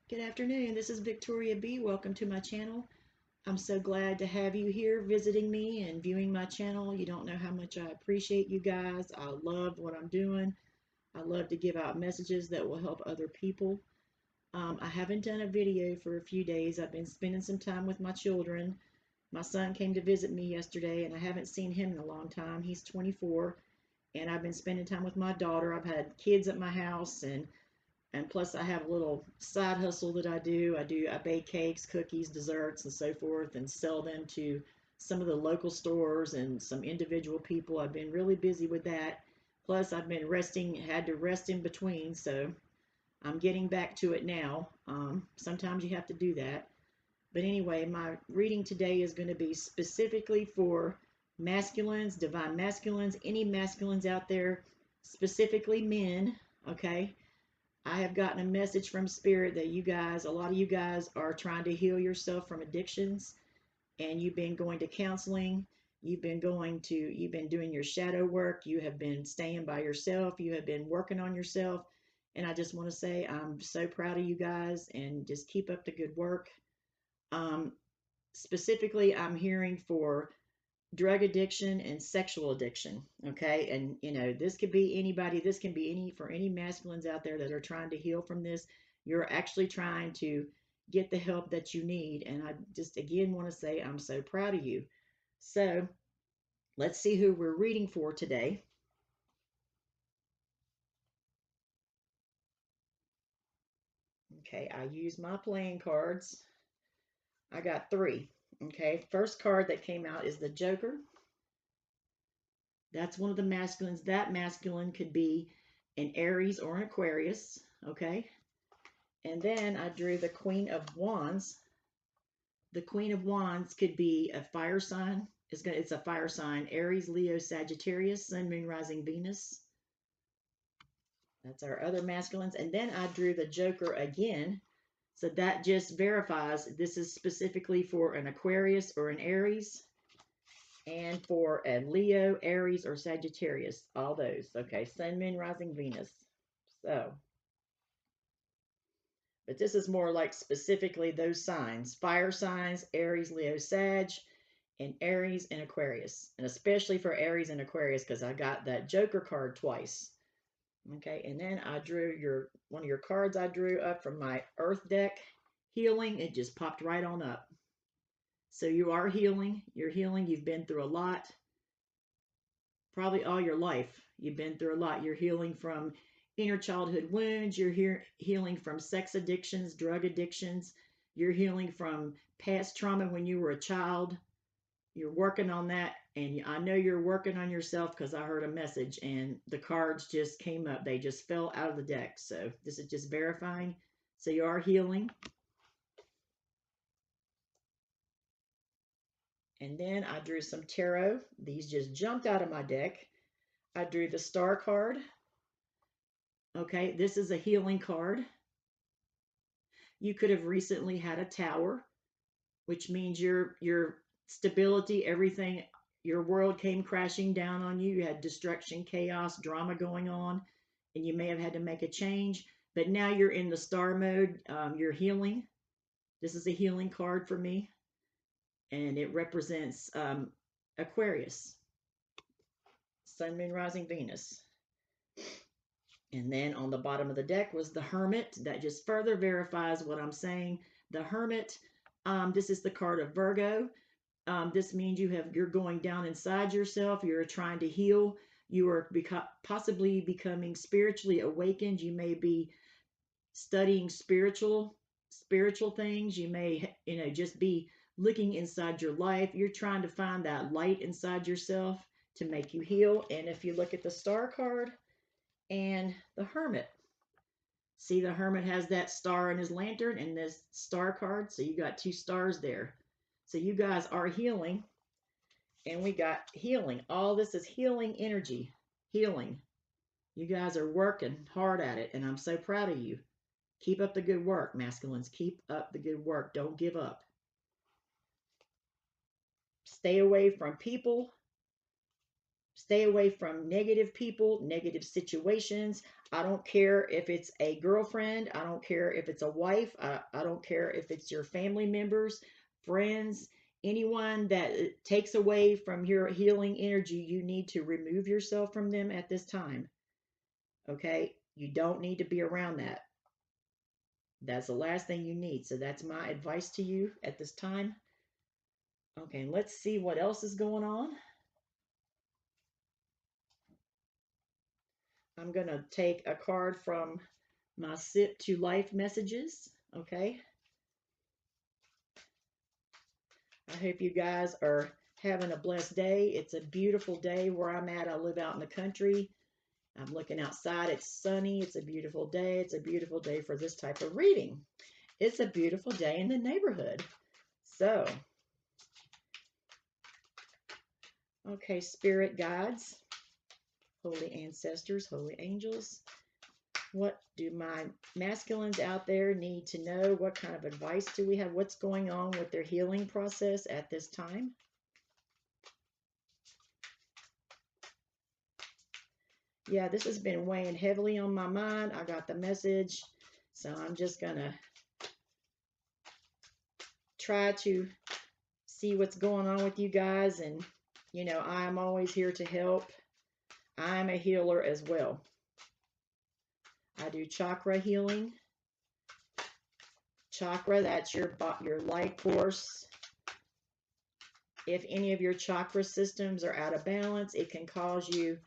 Good afternoon. This is Victoria B. Welcome to my channel. I'm so glad to have you here visiting me and viewing my channel. You don't know how much I appreciate you guys. I love what I'm doing. I love to give out messages that will help other people. I haven't done a video for a few days. I've been spending some time with my children. My son came to visit me yesterday, and I haven't seen him in a long time. He's 24, and I've been spending time with my daughter. I've had kids at my house, and plus I have a little side hustle that I do. I bake cakes, cookies, desserts, and so forth, and sell them to some of the local stores and some individual people. I've been really busy with that. Plus I've been resting, had to rest in between, so I'm getting back to it now. Sometimes you have to do that. But anyway, my reading today is going to be specifically for masculines, divine masculines, any masculines out there, specifically men, okay? I have gotten a message from Spirit that you guys, a lot of you guys are trying to heal yourself from addictions, and you've been going to counseling. You've been doing your shadow work. You have been staying by yourself. You have been working on yourself. And I just want to say I'm so proud of you guys, and just keep up the good work. Um, Specifically, I'm hearing for drug addiction and sexual addiction. Okay. And this could be anybody, this can be any, for any masculines out there that are trying to heal from this. You're actually trying to get the help that you need. And I just again want to say I'm so proud of you. So let's see who we're reading for today. Okay, I use my playing cards. I got three. Okay, first card that came out is the Joker. That's one of the masculines. That masculine could be an Aries or an Aquarius. Okay. And then I drew the Queen of Wands. The Queen of Wands could be a fire sign. It's a fire sign. Aries, Leo, Sagittarius, Sun, Moon, Rising, Venus. That's our other masculines. And then I drew the Joker again. So that just verifies this is specifically for an Aquarius or an Aries, and for a Leo, Aries, or Sagittarius. All those. Okay. Sun, Moon, Rising, Venus. So, but this is more like specifically those signs: fire signs, Aries, Leo, Sag, and Aries and Aquarius. And especially for Aries and Aquarius, because I got that Joker card twice. Okay, and then I drew one of your cards I drew up from my Earth deck, healing. It just popped right on up. So you are healing. You're healing. You've been through a lot. Probably all your life. You've been through a lot. You're healing from inner childhood wounds. You're healing from sex addictions, drug addictions. You're healing from past trauma when you were a child. You're working on that. And I know you're working on yourself because I heard a message and the cards just came up. They just fell out of the deck. So this is just verifying. So you are healing. And then I drew some tarot. These just jumped out of my deck. I drew the Star card. Okay, this is a healing card. You could have recently had a tower, which means your stability, everything, your world came crashing down on you. You had destruction, chaos, drama going on, and you may have had to make a change. But now you're in the star mode. You're healing. This is a healing card for me, and it represents Aquarius, Sun, Moon, Rising, Venus. And then on the bottom of the deck was the Hermit. That just further verifies what I'm saying. The Hermit, this is the card of Virgo. This means you're going down inside yourself. You're trying to heal. You are possibly becoming spiritually awakened. You may be studying spiritual things. You may, just be looking inside your life. You're trying to find that light inside yourself to make you heal. And if you look at the Star card and the Hermit, see, the Hermit has that star in his lantern and this Star card. So you got two stars there. So you guys are healing. And we got healing. All this is healing energy. Healing. You guys are working hard at it. And I'm so proud of you. Keep up the good work, masculines. Keep up the good work. Don't give up. Stay away from people. Stay away from negative people, negative situations. I don't care if it's a girlfriend. I don't care if it's a wife. I don't care if it's your family members, friends, anyone that takes away from your healing energy. You need to remove yourself from them at this time. Okay? You don't need to be around that. That's the last thing you need. So that's my advice to you at this time. Okay, let's see what else is going on. I'm going to take a card from my Sip to Life messages. Okay. I hope you guys are having a blessed day. It's a beautiful day where I'm at. I live out in the country. I'm looking outside. It's sunny. It's a beautiful day. It's a beautiful day for this type of reading. It's a beautiful day in the neighborhood. So, okay, spirit guides, holy ancestors, holy angels, what do my masculines out there need to know? What kind of advice do we have? What's going on with their healing process at this time? Yeah, this has been weighing heavily on my mind. I got the message, so I'm just going to try to see what's going on with you guys. And, you know, I'm always here to help. I'm a healer as well. I do chakra healing. Chakra, that's your life force. If any of your chakra systems are out of balance, it can cause you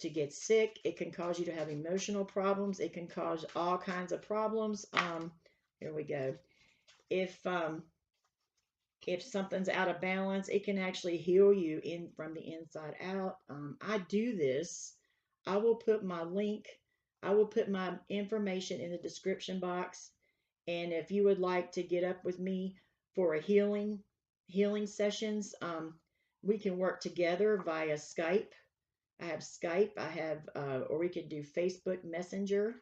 to get sick. It can cause you to have emotional problems. It can cause all kinds of problems. Here we go. If something's out of balance, it can actually heal you from the inside out. I do this. I will put my link. I will put my information in the description box. And if you would like to get up with me for a healing sessions, we can work together via Skype. I have Skype. I have, or we could do Facebook Messenger,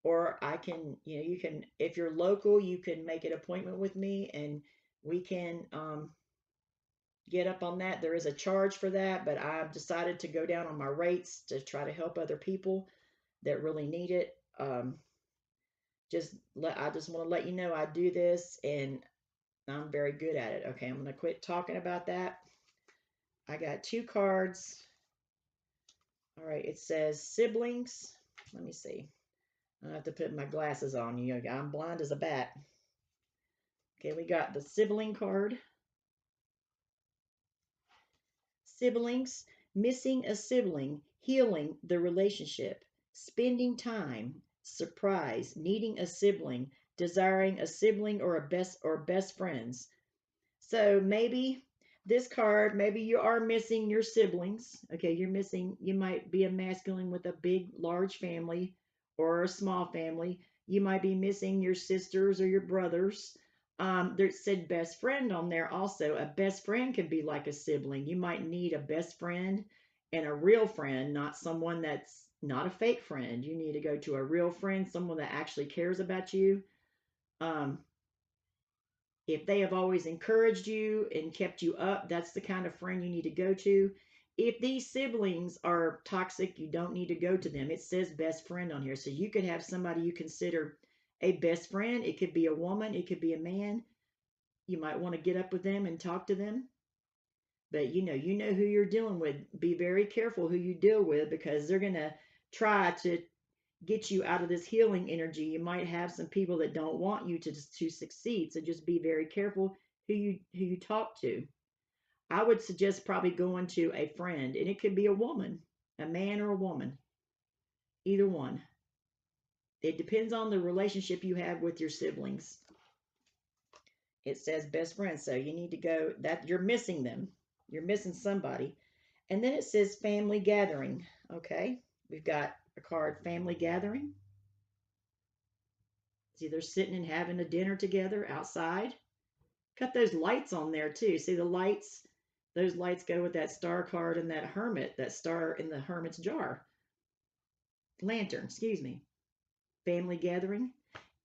or I can, you know, you can, if you're local, you can make an appointment with me and we can get up on that. There is a charge for that, but I've decided to go down on my rates to try to help other people that really need it. I just want to let you know I do this and I'm very good at it. Okay, I'm going to quit talking about that. I got 2 cards. All right, it says siblings. Let me see. I have to put my glasses on. I'm blind as a bat. Okay, we got the sibling card. Siblings, missing a sibling, healing the relationship, spending time, surprise, needing a sibling, desiring a sibling or best friends. So maybe this card, maybe you are missing your siblings. Okay, you might be a masculine with a big, large family or a small family. You might be missing your sisters or your brothers. There said best friend on there also. A best friend can be like a sibling. You might need a best friend and a real friend, not someone that's not a fake friend. You need to go to a real friend, someone that actually cares about you. If they have always encouraged you and kept you up, that's the kind of friend you need to go to. If these siblings are toxic, you don't need to go to them. It says best friend on here. So you could have somebody you consider a best friend. It could be a woman. It could be a man. You might want to get up with them and talk to them. But you know who you're dealing with. Be very careful who you deal with because they're going to try to get you out of this healing energy. You might have some people that don't want you to succeed. So just be very careful who you talk to. I would suggest probably going to a friend, and it could be a woman, a man or a woman, either one. It depends on the relationship you have with your siblings. It says best friend, so you need to go. That you're missing them. You're missing somebody. And then it says family gathering. Okay, we've got a card, family gathering. See, they're sitting and having a dinner together outside. Cut those lights on there too. See the lights? Those lights go with that star card and that hermit, that star in the hermit's jar. Lantern, excuse me. Family gathering.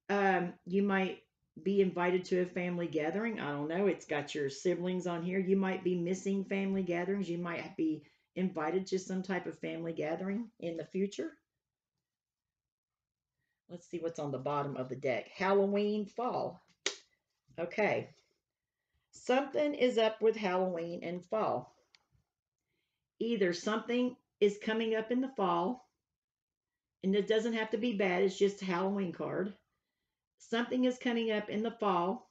You might be invited to a family gathering. I don't know. It's got your siblings on here. You might be missing family gatherings. You might be invited to some type of family gathering in the future. Let's see what's on the bottom of the deck. Halloween, fall. Okay. Something is up with Halloween and fall. Either something is coming up in the fall, and it doesn't have to be bad, it's just a Halloween card. Something is coming up in the fall,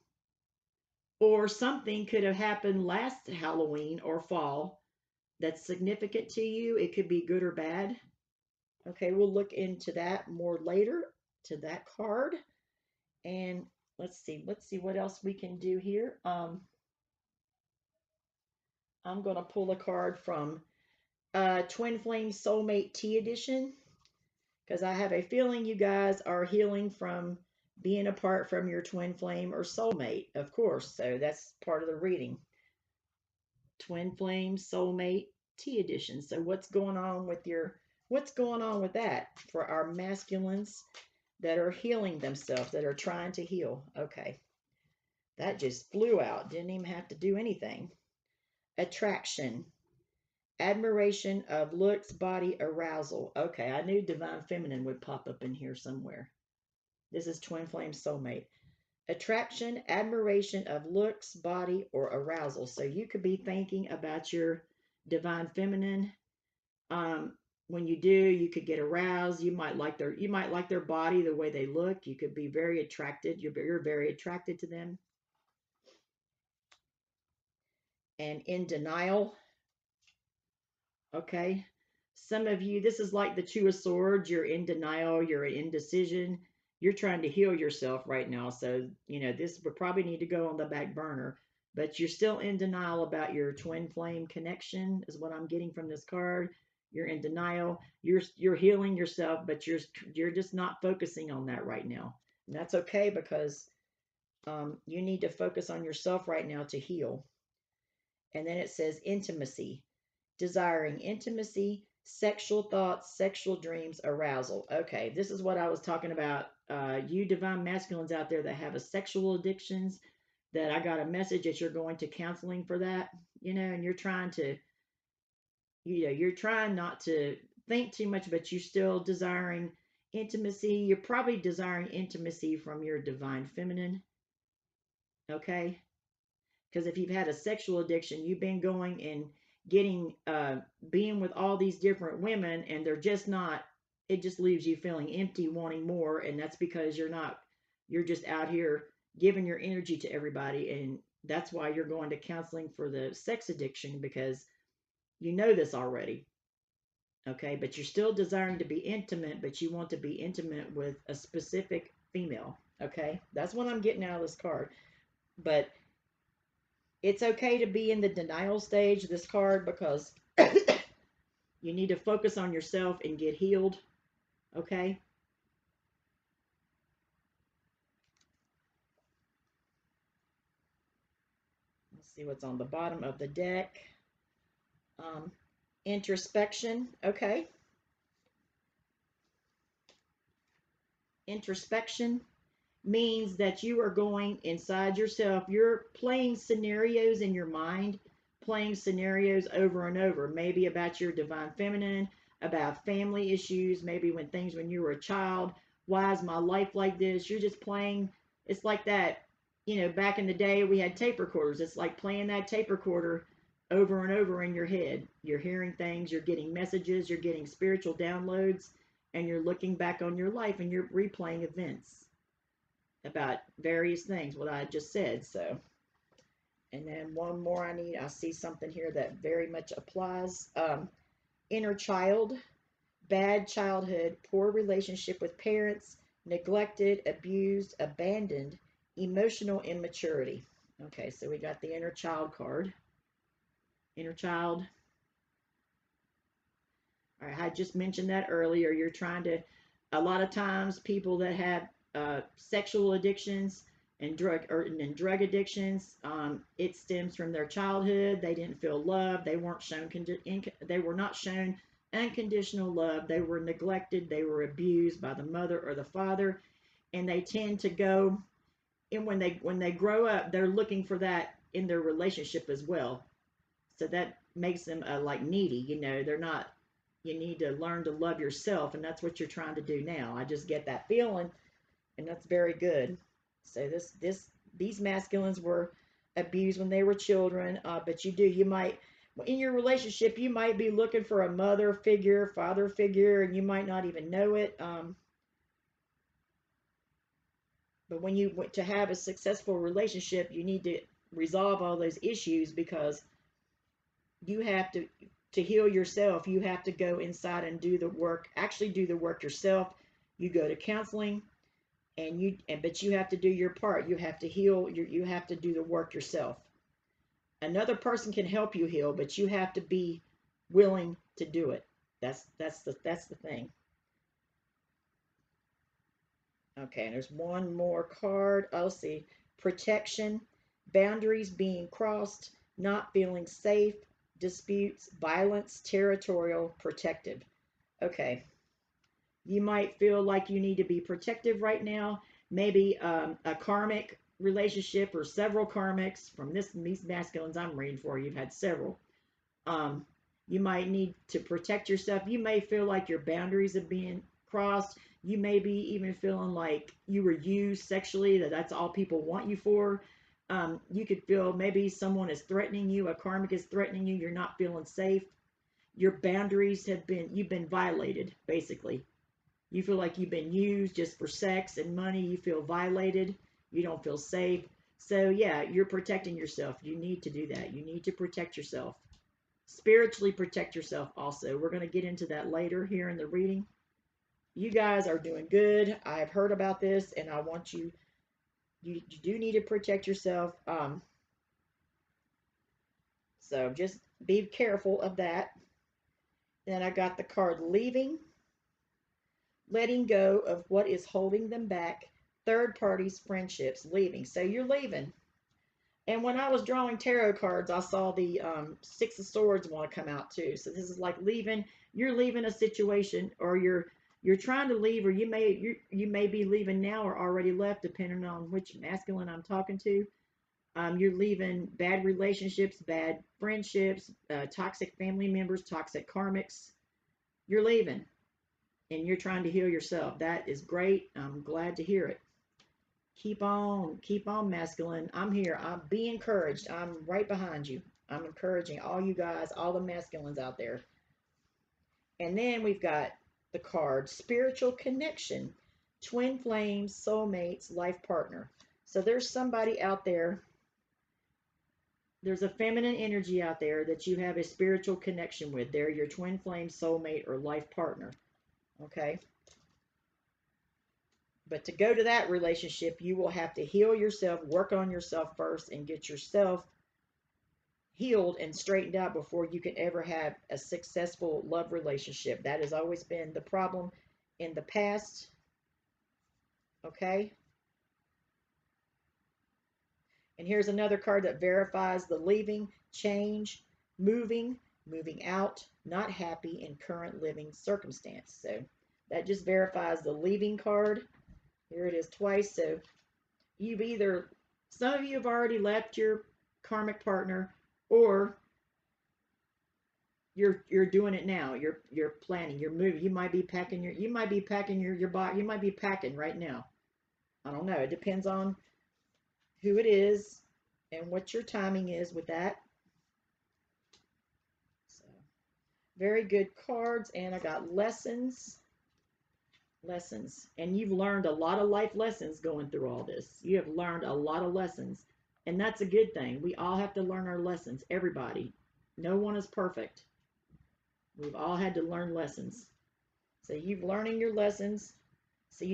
or something could have happened last Halloween or fall that's significant to you. It could be good or bad. Okay, we'll look into that more later to that card. And let's see what else we can do here. I'm going to pull a card from Twin Flame Soulmate Tea Edition, because I have a feeling you guys are healing from being apart from your twin flame or soulmate, of course. So that's part of the reading. Twin Flame Soulmate Tea Edition. So what's going on with that for our masculines that are healing themselves, that are trying to heal? Okay. That just flew out. Didn't even have to do anything. Attraction. Admiration of looks, body, arousal. Okay, I knew Divine Feminine would pop up in here somewhere. This is Twin Flame Soulmate. Attraction, admiration of looks, body, or arousal. So you could be thinking about your Divine Feminine. When you do, you could get aroused. You might like their body, the way they look. You could be very attracted. You're very attracted to them. And in denial. Okay. Some of you, this is like the Two of Swords. You're in denial. You're in indecision. You're trying to heal yourself right now. So, this would probably need to go on the back burner. But you're still in denial about your twin flame connection, is what I'm getting from this card. You're in denial. You're healing yourself, but you're just not focusing on that right now. And that's okay, because you need to focus on yourself right now to heal. And then it says intimacy. Desiring intimacy, sexual thoughts, sexual dreams, arousal. Okay, this is what I was talking about. You divine masculines out there that have a sexual addictions, that I got a message that you're going to counseling for that, and you're trying not to think too much, but you're still desiring intimacy. You're probably desiring intimacy from your divine feminine. Okay? Because if you've had a sexual addiction, you've been going and getting being with all these different women, and they're just not, it just leaves you feeling empty, wanting more. And that's because you're just out here giving your energy to everybody. And that's why you're going to counseling for the sex addiction, because you know this already. Okay, but you're still desiring to be intimate, but you want to be intimate with a specific female. Okay, that's what I'm getting out of this card. But it's okay to be in the denial stage, this card, because you need to focus on yourself and get healed. Okay? Let's see what's on the bottom of the deck. Introspection. Okay. Introspection means that you are going inside yourself. You're playing scenarios in your mind, playing scenarios over and over, maybe about your divine feminine, about family issues, maybe when you were a child. Why is my life like this? You're just playing. It's like that, back in the day we had tape recorders. It's like playing that tape recorder over and over in your head. You're hearing things, you're getting messages, you're getting spiritual downloads, and you're looking back on your life and you're replaying events about various things, what I just said. So, and then one more I see something here that very much applies. Inner child, bad childhood, poor relationship with parents, neglected, abused, abandoned, emotional immaturity. Okay, so we got the inner child card. Inner child. All right, I just mentioned that earlier. You're trying to, a lot of times people that have sexual addictions and drug addictions, it stems from their childhood. They didn't feel love. They weren't shown they were not shown unconditional love. They were neglected. They were abused by the mother or the father, and they tend to go. And when they grow up, they're looking for that in their relationship as well. So makes them like needy. You know, they're not. You need to learn to love yourself, and that's what you're trying to do now. I just get that feeling, and that's very good. So these masculines were abused when they were children, but you might in your relationship you might be looking for a mother figure, father figure, and you might not even know it. But when you want to have a successful relationship, you need to resolve all those issues because you have to heal yourself. You have to go inside and do the work, actually do the work yourself. You go to counseling but you have to do your part. You have to heal, you have to do the work yourself. Another person can help you heal, but you have to be willing to do it. That's the thing. Okay, and there's one more card. Oh, see, protection, boundaries being crossed, not feeling safe, disputes, violence, territorial, protective. Okay, you might feel like you need to be protective right now. Maybe a karmic relationship or several karmics from these masculines I'm reading for. You've had several. Um, you might need to protect yourself. You may feel like your boundaries are being crossed. You may be even feeling like you were used sexually, that's all people want you for. You could feel maybe someone is threatening you, a karmic is threatening you, you're not feeling safe. Your boundaries you've been violated, basically. You feel like you've been used just for sex and money. You feel violated. You don't feel safe. So, yeah, you're protecting yourself. You need to do that. You need to protect yourself. Spiritually protect yourself also. We're going to get into that later here in the reading. You guys are doing good. I've heard about this, and I want you do need to protect yourself. So just be careful of that. Then I got the card leaving, letting go of what is holding them back, third parties, friendships, leaving. So you're leaving. And when I was drawing tarot cards, I saw the Six of Swords want to come out too. So this is like leaving. You're leaving a situation, or you're trying to leave, or you may be leaving now or already left, depending on which masculine I'm talking to. You're leaving bad relationships, bad friendships, toxic family members, toxic karmics. You're leaving, and you're trying to heal yourself. That is great. I'm glad to hear it. Keep on, masculine. I'm here. Be encouraged. I'm right behind you. I'm encouraging all you guys, all the masculines out there. And then we've got the card spiritual connection, twin flames, soulmates, life partner. So there's somebody out there. There's a feminine energy out there that you have a spiritual connection with. They're your twin flame, soulmate, or life partner. Okay. But to go to that relationship, you will have to heal yourself, work on yourself first, and get yourself healed and straightened out before you can ever have a successful love relationship. That has always been the problem in the past. Okay? And here's another card that verifies the leaving, change, moving out, not happy in current living circumstance. So that just verifies the leaving card. Here it is twice. So some of you have already left your karmic partner, or you're doing it now. You're planning, you're moving. You might be packing your box. You might be packing right now. I don't know. It depends on who it is and what your timing is with that. So very good cards. And I got lessons. And you've learned a lot of life lessons going through all this. You have learned a lot of lessons, and that's a good thing. We all have to learn our lessons. Everybody. No one is perfect. We've all had to learn lessons. So you've learning your lessons. So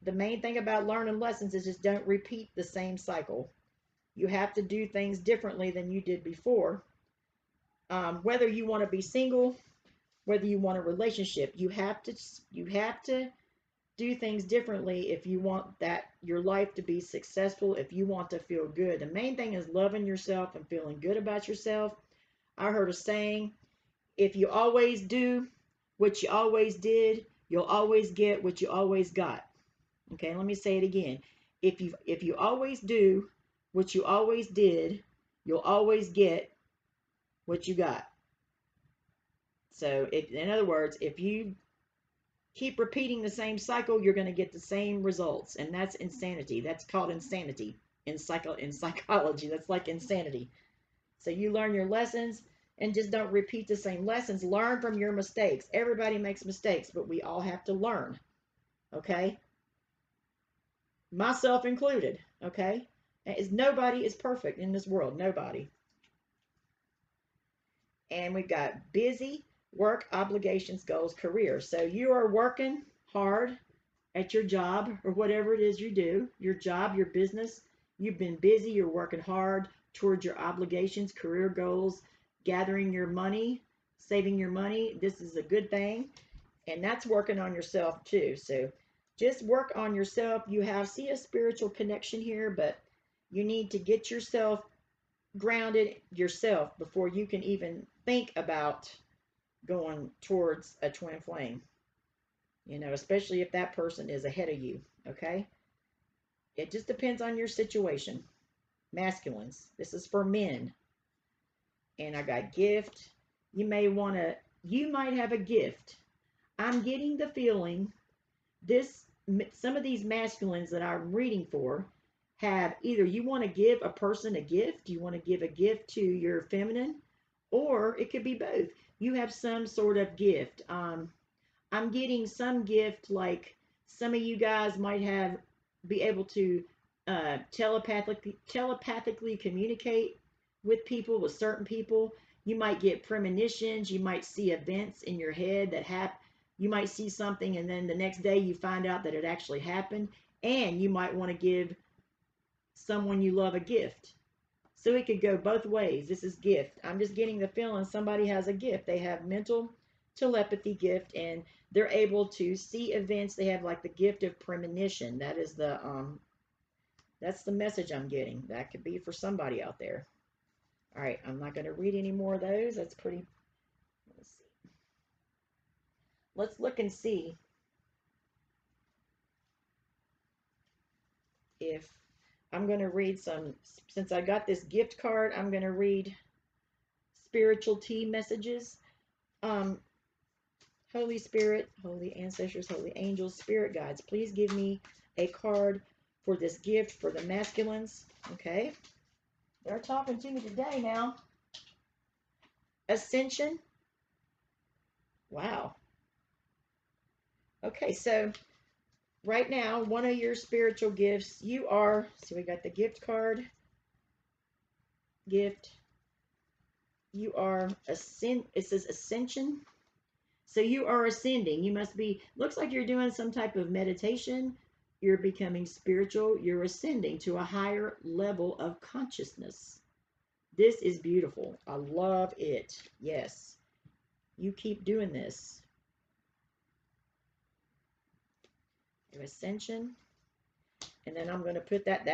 the main thing about learning lessons is just don't repeat the same cycle. You have to do things differently than you did before. Whether you want to be single, whether you want a relationship, you have to do things differently if you want your life to be successful, if you want to feel good. The main thing is loving yourself and feeling good about yourself. I heard a saying, if you always do what you always did, you'll always get what you always got. Okay, let me say it again. If you always do what you always did, you'll always get what you got. So, in other words, if you keep repeating the same cycle, you're going to get the same results, and that's insanity. That's called insanity in psychology. That's like insanity. So you learn your lessons and just don't repeat the same lessons. Learn from your mistakes. Everybody makes mistakes, but we all have to learn. Okay? Myself included. Okay? Nobody is perfect in this world. Nobody. And we've got busy, work, obligations, goals, career. So you are working hard at your job or whatever it is you do, your job, your business. You've been busy, you're working hard towards your obligations, career goals, gathering your money, saving your money. This is a good thing. And that's working on yourself too. So just work on yourself. You see a spiritual connection here, but you need to get yourself grounded yourself before you can even think about going towards a twin flame, especially if that person is ahead of you. Okay, it just depends on your situation. Masculines, this is for men. And I got gift. You might have a gift. I'm getting the feeling this some of these masculines that I'm reading for have either you want to give a person a gift, you want to give a gift to your feminine, or it could be both. You have some sort of gift. I'm getting some gift, like some of you guys might be able to telepathically communicate with people, with certain people. You might get premonitions. You might see events in your head that happen. You might see something, and then the next day you find out that it actually happened. And you might want to give someone you love a gift. So it could go both ways. This is gift. I'm just getting the feeling somebody has a gift. They have mental telepathy gift, and they're able to see events. They have like the gift of premonition. That's the message I'm getting. That could be for somebody out there. All right, I'm not going to read any more of those. That's pretty. Let's see. Let's look and see if I'm going to read some. Since I got this gift card, I'm going to read spiritual tea messages. Holy Spirit, holy ancestors, holy angels, spirit guides, please give me a card for this gift for the masculines. Okay. They're talking to me today now. Ascension. Wow. Okay, so right now, one of your spiritual gifts, we got the gift card. Gift. You are it says ascension. So you are ascending. You must be, looks like you're doing some type of meditation. You're becoming spiritual. You're ascending to a higher level of consciousness. This is beautiful. I love it. Yes. You keep doing this. Your ascension. And then I'm going to put that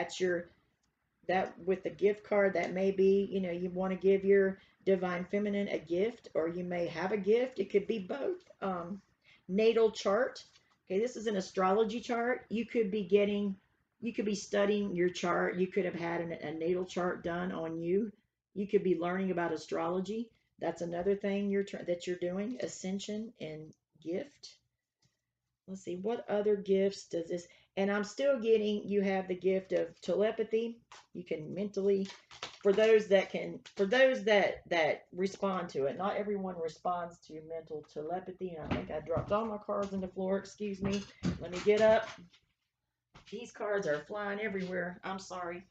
with the gift card, that may be, you want to give your divine feminine a gift, or you may have a gift. It could be both. Natal chart. Okay, this is an astrology chart. You could be studying your chart. You could have had a natal chart done on you. You could be learning about astrology. That's another thing that you're doing. Ascension and gift. Let's see, what other gifts does this, and I'm still getting, you have the gift of telepathy. You can mentally, for those that respond to it. Not everyone responds to mental telepathy. And I think I dropped all my cards on the floor. Excuse me. Let me get up. These cards are flying everywhere. I'm sorry.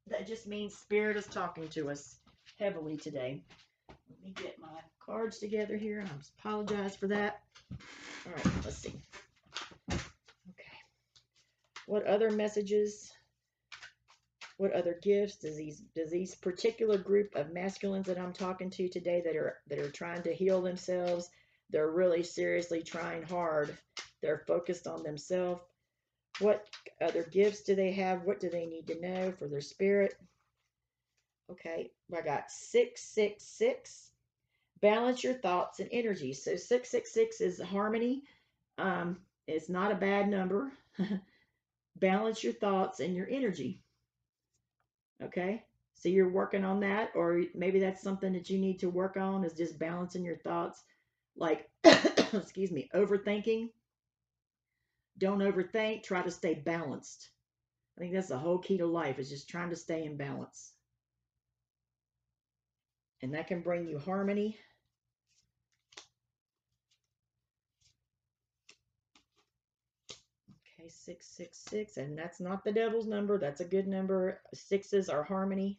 That just means Spirit is talking to us heavily today. Let me get my cards together here. I apologize for that. All right, let's see. Okay. What other messages? What other gifts does these particular group of masculines that I'm talking to today that are trying to heal themselves? They're really seriously trying hard. They're focused on themselves. What other gifts do they have? What do they need to know for their spirit? Okay, I got 666. Balance your thoughts and energy. So 666 is harmony. It's not a bad number. Balance your thoughts and your energy. Okay, so you're working on that, or maybe that's something that you need to work on, is just balancing your thoughts. like, excuse me, overthinking. Don't overthink. Try to stay balanced. I think that's the whole key to life is just trying to stay in balance. And that can bring you harmony. Okay, 666. And that's not the devil's number. That's a good number. Sixes are harmony.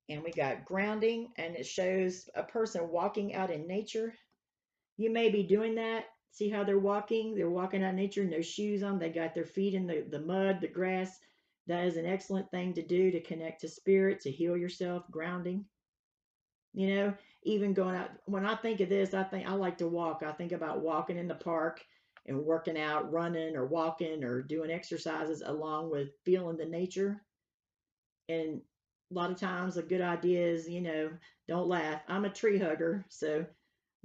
And we got grounding, and it shows a person walking out in nature. You may be doing that. See how they're walking? They're walking out in nature, no shoes on. They got their feet in the mud, the grass. That is an excellent thing to do to connect to spirit, to heal yourself, grounding. You know, even going out. When I think of this, I like to walk. I think about walking in the park and working out, running or walking or doing exercises along with feeling the nature. And a lot of times a good idea is, don't laugh. I'm a tree hugger, so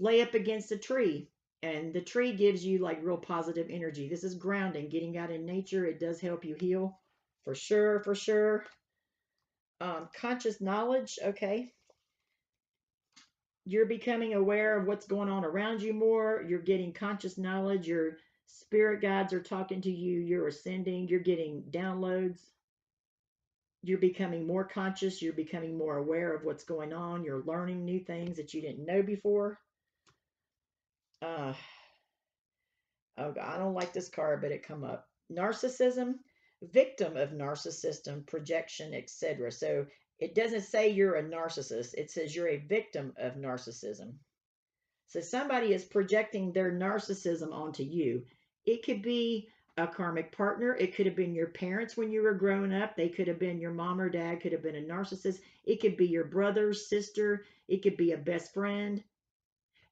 lay up against a tree. And the tree gives you like real positive energy. This is grounding, getting out in nature. It does help you heal for sure, for sure. Conscious knowledge, okay. You're becoming aware of what's going on around you more. You're getting conscious knowledge. Your spirit guides are talking to you. You're ascending. You're getting downloads. You're becoming more conscious. You're becoming more aware of what's going on. You're learning new things that you didn't know before. Uh, oh, I don't like this card, but it come up. Narcissism, victim of narcissism, projection, etc. So it doesn't say you're a narcissist. It says you're a victim of narcissism. So somebody is projecting their narcissism onto you. It could be a karmic partner. It could have been your parents when you were growing up. They could have been your mom or dad, could have been a narcissist. It could be your brother, sister. It could be a best friend.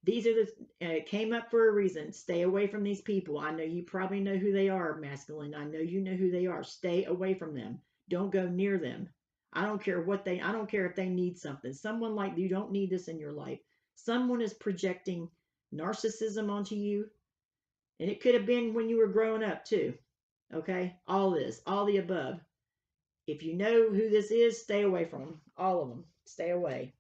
These are it came up for a reason. Stay away from these people. I know you probably know who they are, masculine. I know you know who they are. Stay away from them. Don't go near them. I don't care if they need something. Someone like you don't need this in your life. Someone is projecting narcissism onto you. And it could have been when you were growing up too. Okay? All this, all the above. If you know who this is, stay away from them. All of them. Stay away.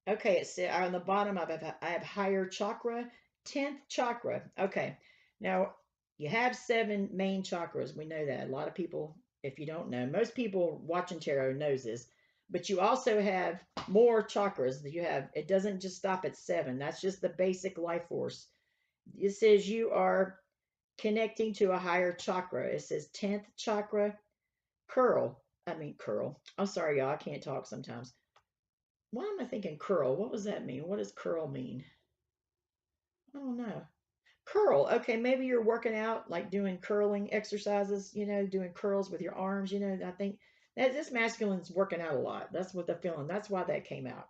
Okay, it's on the bottom. I have higher chakra, 10th chakra. Okay, now you have 7 main chakras. We know that. A lot of people, if you don't know, most people watching tarot knows this. But you also have more chakras. You have, it doesn't just stop at 7. That's just the basic life force. It says you are connecting to a higher chakra. It says 10th chakra, curl. I'm sorry, y'all. I can't talk sometimes. Why am I thinking curl? What does that mean? What does curl mean? I don't know. Curl. Okay, maybe you're working out, like doing curling exercises, doing curls with your arms. I think that this masculine's working out a lot. That's what the feeling. That's why that came out.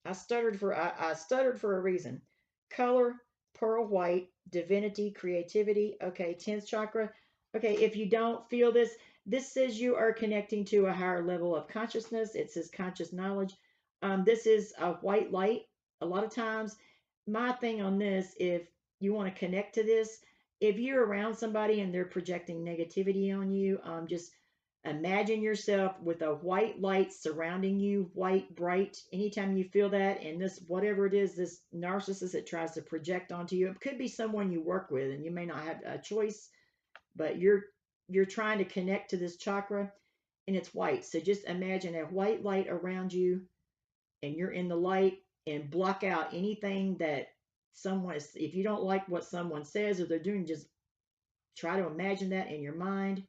I stuttered for a reason. Color, pearl white, divinity, creativity. Okay, 10th chakra. Okay, if you don't feel this, this says you are connecting to a higher level of consciousness. It says conscious knowledge. This is a white light. A lot of times, my thing on this, if you want to connect to this, if you're around somebody and they're projecting negativity on you, just imagine yourself with a white light surrounding you, white, bright. Anytime you feel that, and this, whatever it is, this narcissist that tries to project onto you, it could be someone you work with, and you may not have a choice, but you're trying to connect to this chakra, and it's white. So just imagine a white light around you, and you're in the light, and block out anything that someone is. If you don't like what someone says or they're doing, just try to imagine that in your mind.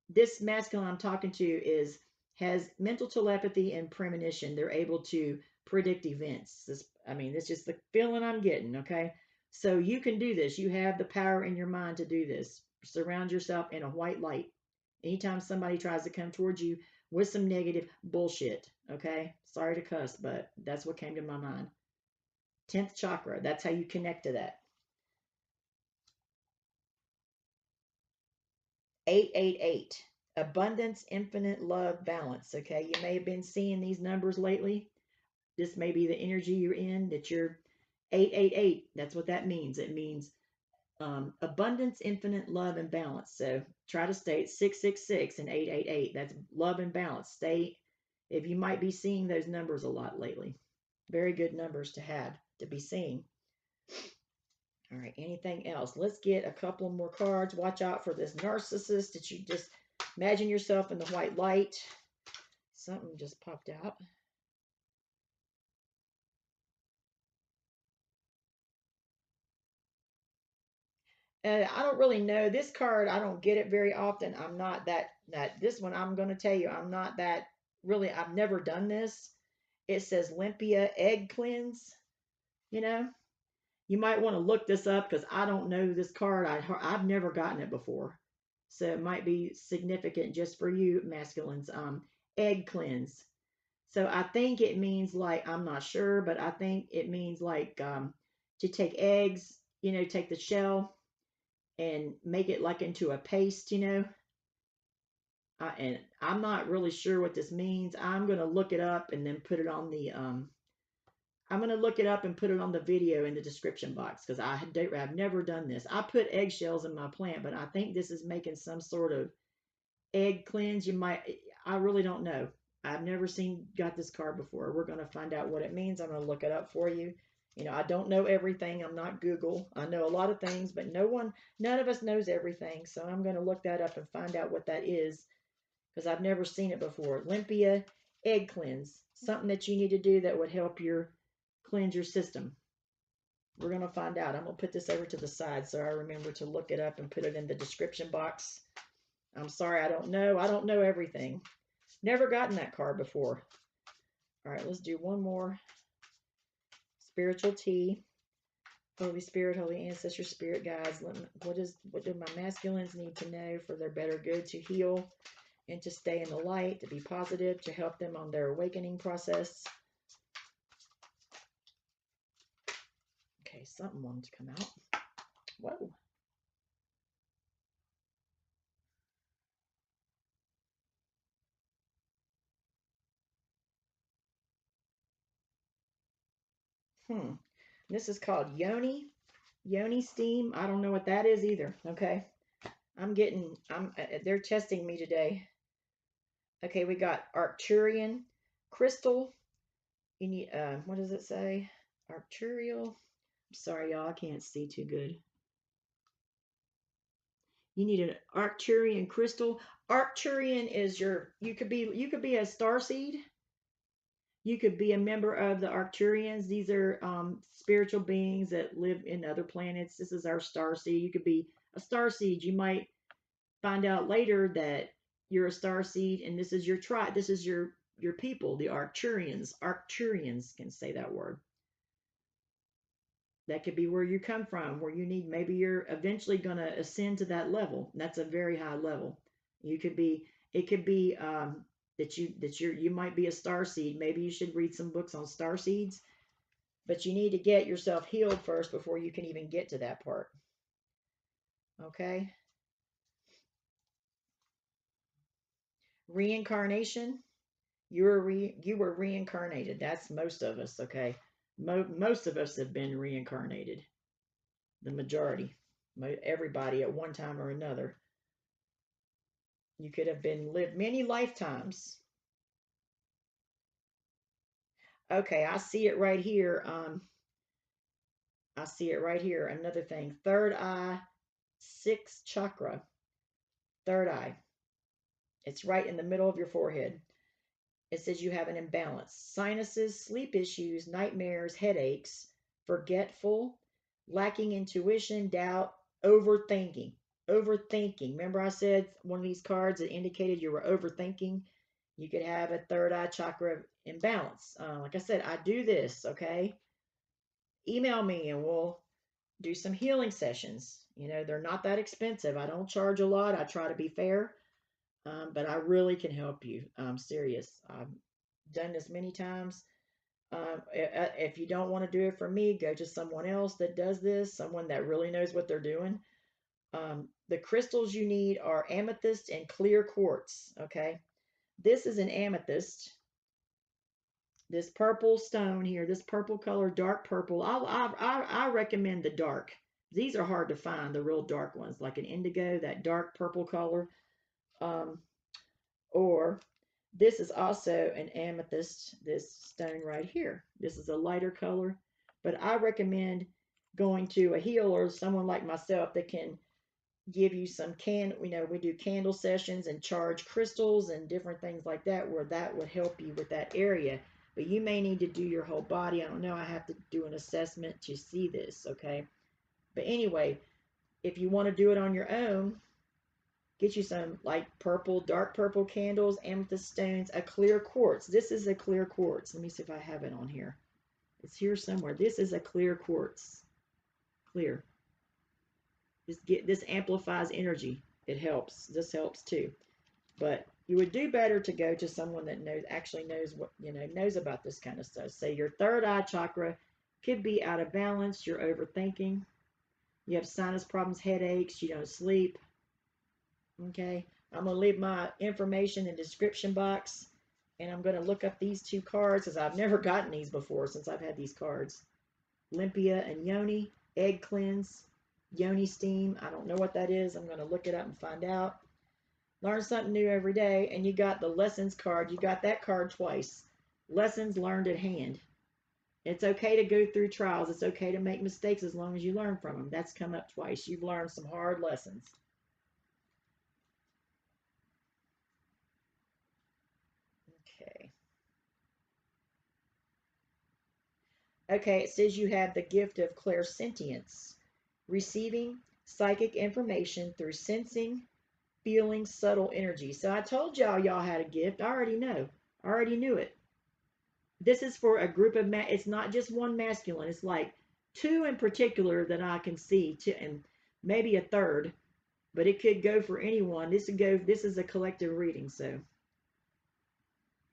This masculine I'm talking to is has mental telepathy and premonition. They're able to predict events. It's just the feeling I'm getting. Okay, so you can do this. You have the power in your mind to do this. Surround yourself in a white light. Anytime somebody tries to come towards you with some negative bullshit. Okay, sorry to cuss, but that's what came to my mind. 10th chakra. That's how you connect to that. 888. Abundance, infinite love, balance. Okay, you may have been seeing these numbers lately. This may be the energy you're in, that you're 888. That's what that means. It means abundance, infinite love, and balance. So try to stay at 666 and 888. That's love and balance. Stay, if you might be seeing those numbers a lot lately. Very good numbers to have, to be seeing. All right, anything else? Let's get a couple more cards. Watch out for this narcissist that you just imagine yourself in the white light. Something just popped out. I don't really know this card. I don't get it very often. I'm not that this one. I'm going to tell you, I'm not that really. I've never done this. It says Limpia egg cleanse. You know, you might want to look this up because I don't know this card. I've never gotten it before, so it might be significant just for you masculines. Egg cleanse. So I think it means like I'm not sure, but I think it means like to take eggs. You know, take the shell and make it like into a paste, you know. And I'm not really sure what this means. I'm going to look it up and then put it on the I'm going to look it up and put it on the video in the description box because I've never done this. I put eggshells in my plant, but I think this is making some sort of egg cleanse. I really don't know. I've never got this card before. We're going to find out what it means. I'm going to look it up for you. You know, I don't know everything. I'm not Google. I know a lot of things, but none of us knows everything. So I'm going to look that up and find out what that is because I've never seen it before. Limpia egg cleanse, something that you need to do that would help cleanse your system. We're going to find out. I'm going to put this over to the side so I remember to look it up and put it in the description box. I'm sorry, I don't know. I don't know everything. Never gotten that card before. All right, let's do one more. Spiritual tea. Holy Spirit, Holy Ancestor, Spirit Guides. What do my masculines need to know for their better good to heal and to stay in the light, to be positive, to help them on their awakening process? Okay, something wanted to come out. Whoa. This is called Yoni steam. I don't know what that is either. Okay. They're testing me today. Okay, we got Arcturian crystal. You need, what does it say? Arcturial. I'm sorry, y'all, I can't see too good. You need an Arcturian crystal. Arcturian is you could be a star seed. You could be a member of the Arcturians. These are spiritual beings that live in other planets. This is our star seed. You could be a star seed. You might find out later that you're a star seed and this is your tribe. This is your people, the Arcturians. Arcturians can say that word. That could be where you come from, where maybe you're eventually going to ascend to that level. That's a very high level. It could be that you might be a star seed. Maybe you should read some books on star seeds, but you need to get yourself healed first before you can even get to that part. Okay. Reincarnation. You were reincarnated. That's most of us. Okay. Most of us have been reincarnated. The majority, everybody at one time or another. You could have lived many lifetimes. Okay, I see it right here. I see it right here. Another thing, third eye, sixth chakra, third eye. It's right in the middle of your forehead. It says you have an imbalance. Sinuses, sleep issues, nightmares, headaches, forgetful, lacking intuition, doubt, overthinking. Overthinking. Remember I said one of these cards that indicated you were overthinking? You could have a third eye chakra imbalance. Like I said, I do this, okay? Email me and we'll do some healing sessions. You know, they're not that expensive. I don't charge a lot. I try to be fair, but I really can help you. I'm serious. I've done this many times. If you don't want to do it for me, go to someone else that does this, someone that really knows what they're doing. The crystals you need are amethyst and clear quartz. Okay. This is an amethyst. This purple stone here, this purple color, dark purple. I recommend the dark. These are hard to find, the real dark ones, like an indigo, that dark purple color. Um, or this is also an amethyst, this stone right here. This is a lighter color, but I recommend going to a healer, someone like myself that can give you some we do candle sessions and charge crystals and different things like that, where that would help you with that area. But you may need to do your whole body. I don't know. I have to do an assessment to see this, okay? But anyway, if you want to do it on your own, get you some like purple, dark purple candles, amethyst stones, a clear quartz. This is a clear quartz. Let me see if I have it on here. It's here somewhere. This is a clear quartz. Clear. This amplifies energy. It helps. This helps too. But you would do better to go to someone that actually knows what, knows about this kind of stuff. Say your third eye chakra could be out of balance. You're overthinking. You have sinus problems, headaches. You don't sleep. Okay. I'm going to leave my information in the description box. And I'm going to look up these two cards because I've never gotten these before since I've had these cards. Limpia and Yoni. Egg cleanse. Yoni steam. I don't know what that is. I'm going to look it up and find out. Learn something new every day. And you got the lessons card. You got that card twice. Lessons learned at hand. It's okay to go through trials. It's okay to make mistakes as long as you learn from them. That's come up twice. You've learned some hard lessons. Okay. Okay, it says you have the gift of clairsentience, receiving psychic information through sensing, feeling subtle energy. So I told y'all had a gift. I already know. I already knew it. This is for a group of it's not just one masculine. It's like two in particular that I can see, and maybe a third, but it could go for anyone. This is a collective reading, so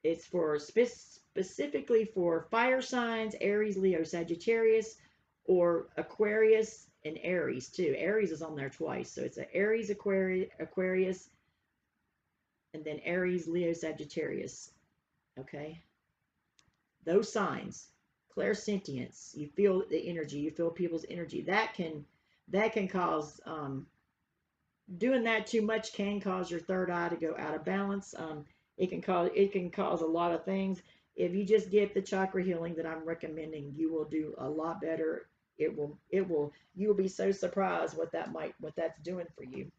it's for specifically for fire signs, Aries, Leo, Sagittarius, or Aquarius and Aries too. Aries is on there twice, so it's an Aries, Aquarius, and then Aries, Leo, Sagittarius. Okay, those signs, clairsentience. You feel the energy. You feel people's energy. That can cause doing that too much can cause your third eye to go out of balance. It can cause a lot of things. If you just get the chakra healing that I'm recommending, you will do a lot better. You will be so surprised what that's doing for you.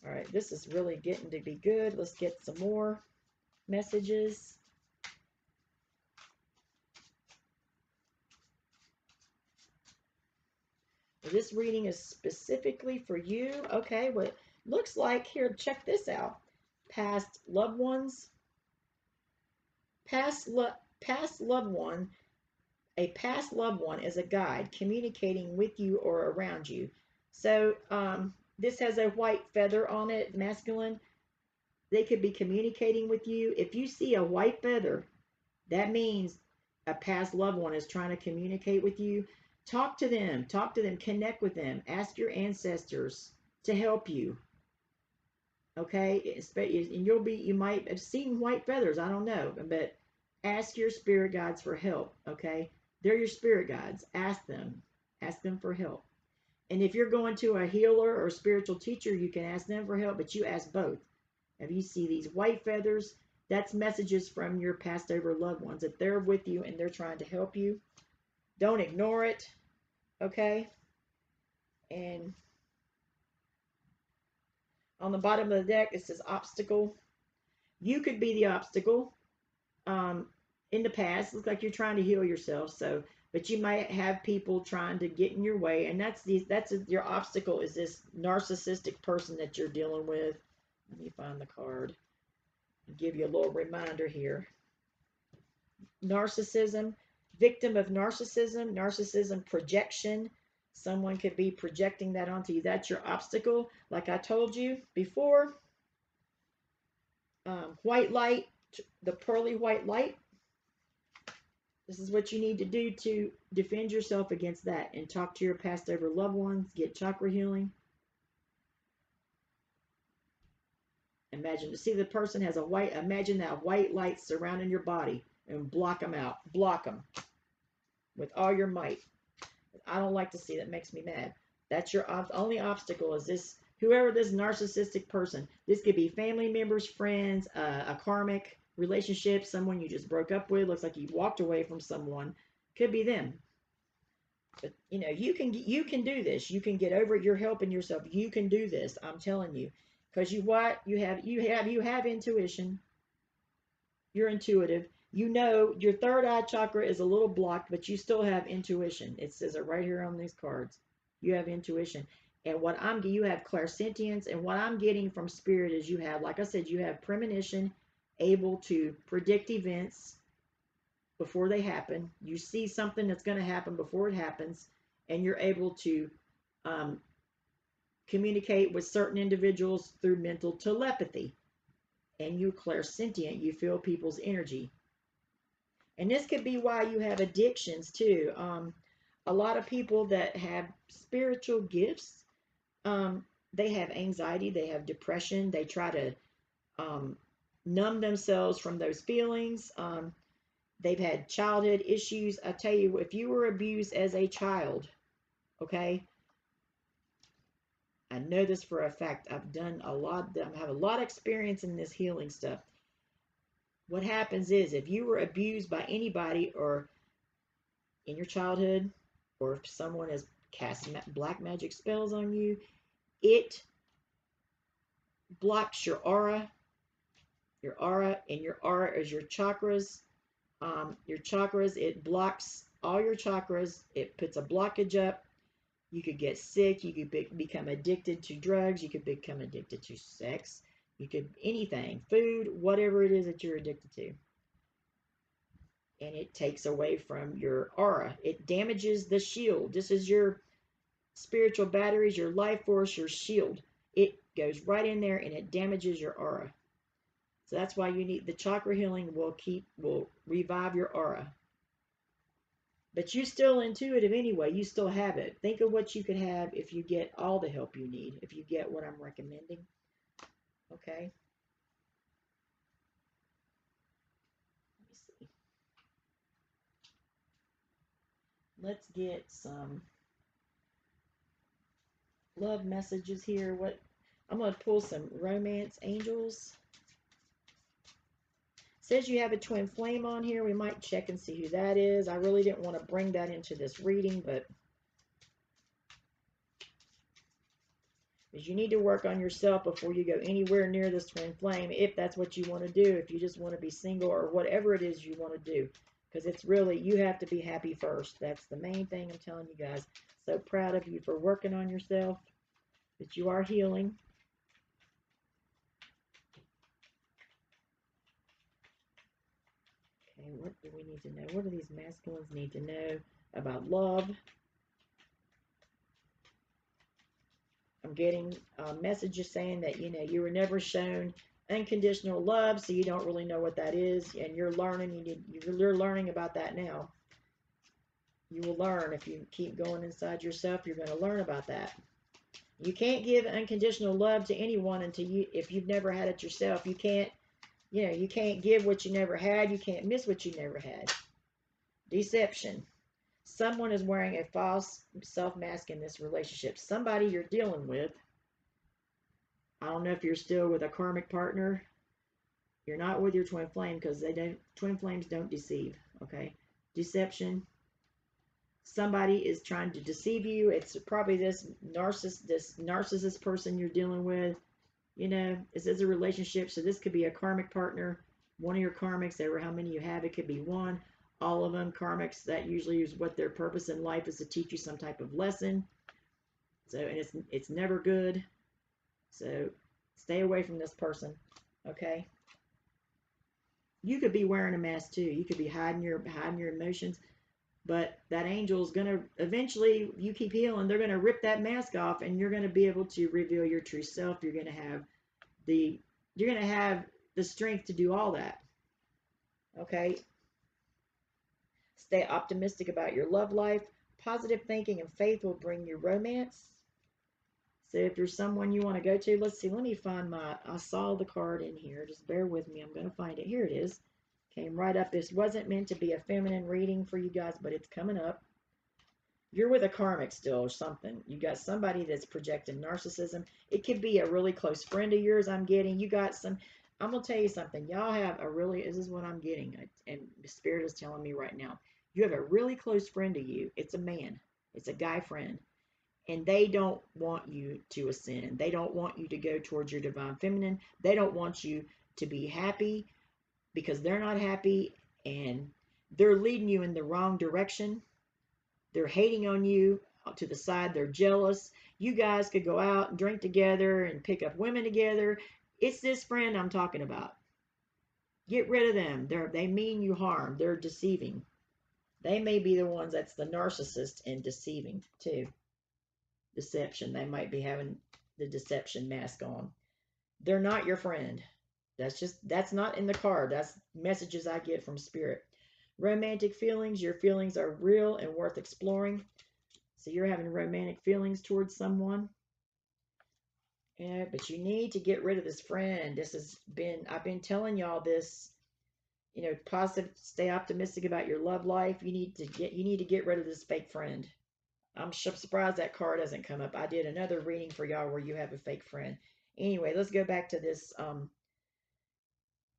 All right, this is really getting to be good. Let's get some more messages. This reading is specifically for you. Okay, well, it looks like here, check this out. Past loved ones, past loved one, a past loved one is a guide communicating with you or around you. So this has a white feather on it, masculine. They could be communicating with you. If you see a white feather, that means a past loved one is trying to communicate with you. Talk to them, connect with them, ask your ancestors to help you. Okay, and you might have seen white feathers, I don't know, but ask your spirit guides for help. Okay, they're your spirit guides. Ask them for help. And if you're going to a healer or a spiritual teacher, you can ask them for help, but you ask both. If you see these white feathers, that's messages from your passed over loved ones that they're with you and they're trying to help you. Don't ignore it. Okay, and on the bottom of the deck, it says obstacle. You could be the obstacle. In the past, looks like you're trying to heal yourself. So, but you might have people trying to get in your way, and that's your obstacle is this narcissistic person that you're dealing with. Let me find the card and give you a little reminder here. Narcissism, victim of narcissism projection. Someone could be projecting that onto you. That's your obstacle. Like I told you before, white light, the pearly white light. This is what you need to do to defend yourself against that and talk to your passed over loved ones, get chakra healing. Imagine to see the person has imagine that white light surrounding your body and block them out. Block them with all your might. I don't like to see that. Makes me mad. That's your only obstacle is this, whoever this narcissistic person. This could be family members, friends, a karmic relationship, someone you just broke up with. Looks like you walked away from someone. Could be them. But you know, you can do this. You can get over it. You're helping yourself. You can do this. I'm telling you, because you have intuition. You're intuitive. You know your third eye chakra is a little blocked, but you still have intuition. It says it right here on these cards. You have intuition. And you have clairsentience, and what I'm getting from spirit is you have, like I said, you have premonition, able to predict events before they happen. You see something that's going to happen before it happens, and you're able to um, communicate with certain individuals through mental telepathy. And you're clairsentient. You feel people's energy. And this could be why you have addictions too. A lot of people that have spiritual gifts, they have anxiety, they have depression, they try to numb themselves from those feelings. They've had childhood issues. I tell you, if you were abused as a child, okay, I know this for a fact. I have a lot of experience in this healing stuff. What happens is if you were abused by anybody or in your childhood, or if someone has cast black magic spells on you, it blocks your aura. Your aura, and your aura is your chakras. Your chakras, it blocks all your chakras. It puts a blockage up. You could get sick. You could become addicted to drugs. You could become addicted to sex. You could anything, food, whatever it is that you're addicted to. And it takes away from your aura. It damages the shield. This is your spiritual batteries, your life force, your shield. It goes right in there and it damages your aura. So that's why you need the chakra healing will revive your aura. But you're still intuitive anyway. You still have it. Think of what you could have if you get all the help you need, if you get what I'm recommending. Okay. Let me see. Let's get some love messages here. I'm going to pull some romance angels. Says you have a twin flame on here. We might check and see who that is. I really didn't want to bring that into this reading, but you need to work on yourself before you go anywhere near this twin flame, if that's what you want to do, if you just want to be single or whatever it is you want to do. Because it's really, you have to be happy first. That's the main thing I'm telling you guys. So proud of you for working on yourself, that you are healing. Okay, what do we need to know? What do these masculines need to know about love? I'm getting messages saying that, you were never shown unconditional love, so you don't really know what that is, and you're learning. You're learning about that now. You will learn. If you keep going inside yourself, you're going to learn about that. You can't give unconditional love to anyone if you've never had it yourself. You can't give what you never had. You can't miss what you never had. Deception. Someone is wearing a false self-mask in this relationship. Somebody you're dealing with. I don't know if you're still with a karmic partner. You're not with your twin flame, because twin flames don't deceive. Okay. Deception. Somebody is trying to deceive you. It's probably this narcissist person you're dealing with. This is a relationship, so this could be a karmic partner, one of your karmics, ever how many you have, it could be one, all of them karmics. That usually is what their purpose in life is, to teach you some type of lesson. So, and it's never good. So stay away from this person, okay? You could be wearing a mask too. You could be hiding your emotions. But that angel is going to eventually, you keep healing, they're going to rip that mask off, and you're going to be able to reveal your true self. You're going to have the strength to do all that. Okay. Stay optimistic about your love life. Positive thinking and faith will bring you romance. So if there's someone you want to go to, let's see, let me find I saw the card in here. Just bear with me. I'm going to find it. Here it is. Came right up. This wasn't meant to be a feminine reading for you guys, but it's coming up. You're with a karmic still or something. You got somebody that's projecting narcissism. It could be a really close friend of yours. I'm getting. You got some. I'm gonna tell you something. Y'all have a really. This is what I'm getting, and the spirit is telling me right now. You have a really close friend of you. It's a man. It's a guy friend, and they don't want you to ascend. They don't want you to go towards your divine feminine. They don't want you to be happy because they're not happy, and they're leading you in the wrong direction. They're hating on you to the side. They're jealous. You guys could go out and drink together and pick up women together. It's this friend I'm talking about. Get rid of them. They mean you harm. They're deceiving. They may be the ones that's the narcissist and deceiving too. Deception. They might be having the deception mask on. They're not your friend. That's not in the card. That's messages I get from spirit. Romantic feelings. Your feelings are real and worth exploring. So you're having romantic feelings towards someone. Yeah, but you need to get rid of this friend. I've been telling y'all this, positive, stay optimistic about your love life. You need to get rid of this fake friend. I'm surprised that card hasn't come up. I did another reading for y'all where you have a fake friend. Anyway, let's go back to this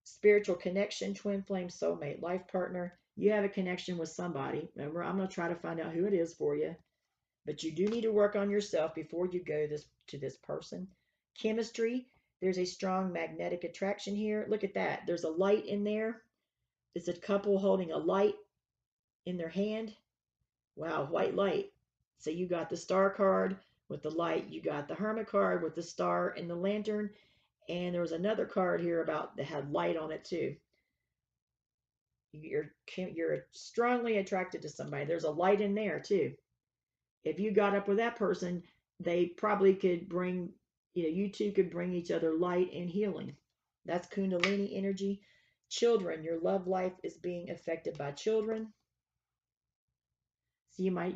spiritual connection, twin flame, soulmate, life partner. You have a connection with somebody. Remember, I'm going to try to find out who it is for you. But you do need to work on yourself before you go to this person. Chemistry, there's a strong magnetic attraction here. Look at that. There's a light in there. It's a couple holding a light in their hand. Wow, white light. So you got the star card with the light. You got the hermit card with the star and the lantern. And there was another card here about that had light on it too. You're strongly attracted to somebody. There's a light in there too. If you got up with that person, they probably could bring, you two could bring each other light and healing. That's Kundalini energy. Children, your love life is being affected by children. So you might,